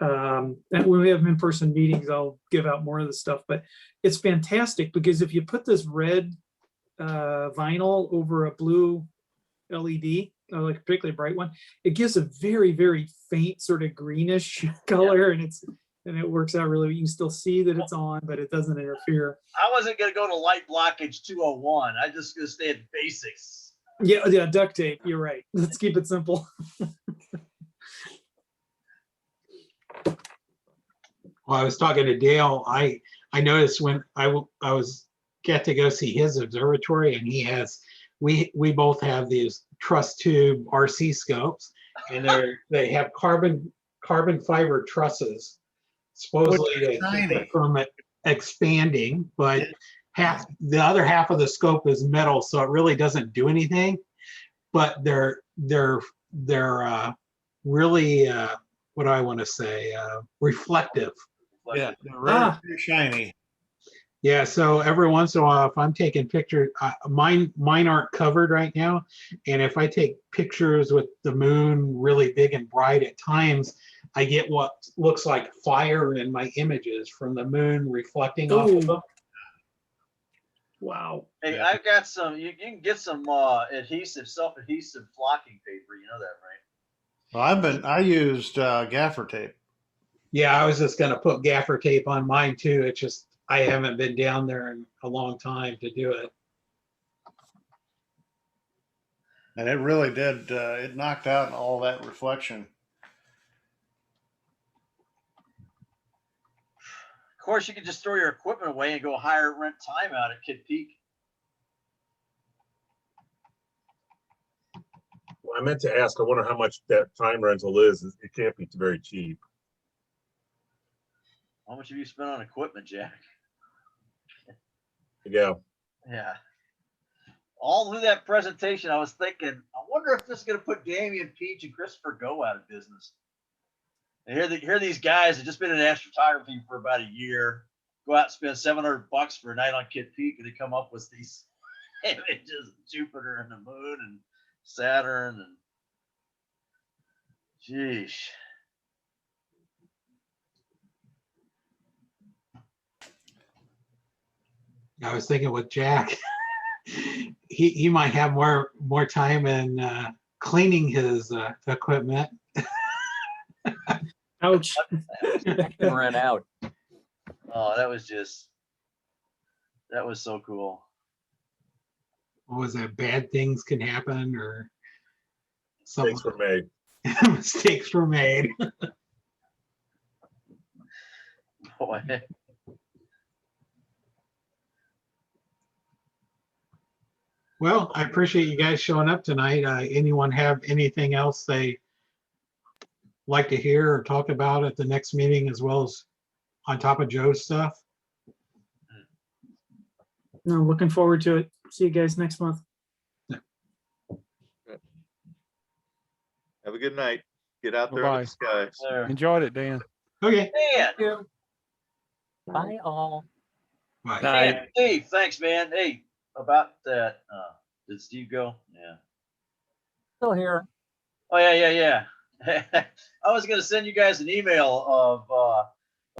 And when we have in-person meetings, I'll give out more of the stuff, but it's fantastic because if you put this red vinyl over a blue LED, like a particularly bright one, it gives a very, very faint sort of greenish color, and it works out really. You can still see that it's on, but it doesn't interfere. I wasn't going to go to light blockage 201. I just going to stay at basics. Yeah, duct tape. You're right. Let's keep it simple. Well, I was talking to Dale. I noticed when I was get to go see his observatory, and we both have these truss tube RC scopes, and they have carbon fiber trusses, supposedly to keep it from expanding, but the other half of the scope is metal, so it really doesn't do anything. But they're really what do I want to say? Reflective. Yeah, they're very shiny. Yeah, so every once in a while, if I'm taking pictures, mine aren't covered right now, and if I take pictures with the moon really big and bright, at times I get what looks like fire in my images from the moon reflecting off of them. Wow. Hey, Yeah. I've got some. You can get some self-adhesive flocking paper. You know that, right? Well, I used gaffer tape. Yeah, I was just gonna put gaffer tape on mine too. It's just I haven't been down there in a long time to do it. And it really did, it knocked out all that reflection. Of course, you can just throw your equipment away and go hire rent time out at Kitt Peak. Well, I meant to ask, I wonder how much that time rental is. It can't be very cheap. How much have you spent on equipment, Jack? Yeah. Yeah. All through that presentation, I was thinking, I wonder if this is going to put Damian Peach and Christopher Go out of business. And here these guys have just been in astrophotography for about a year, go out and spend $700 for a night on Kitt Peak, and they come up with these images of Jupiter and the moon and Saturn and geez. I was thinking with Jack, he might have more time in cleaning his equipment. Ouch. Ran out. Oh, that was so cool. what was that, bad things can happen or something. Mistakes were made. Mistakes were made. Boy. Well, I appreciate you guys showing up tonight. Anyone have anything else they like to hear or talk about at the next meeting, as well as on top of Joe's stuff? No, looking forward to it. See you guys next month. Have a good night. Get out there Bye-bye. in the skies. There. Enjoyed it, Dan. Okay. Man, Bye all. Bye. man, Steve, thanks, man. Hey, about that, did Steve go? Yeah. Still here. Oh, yeah. I was gonna send you guys an email of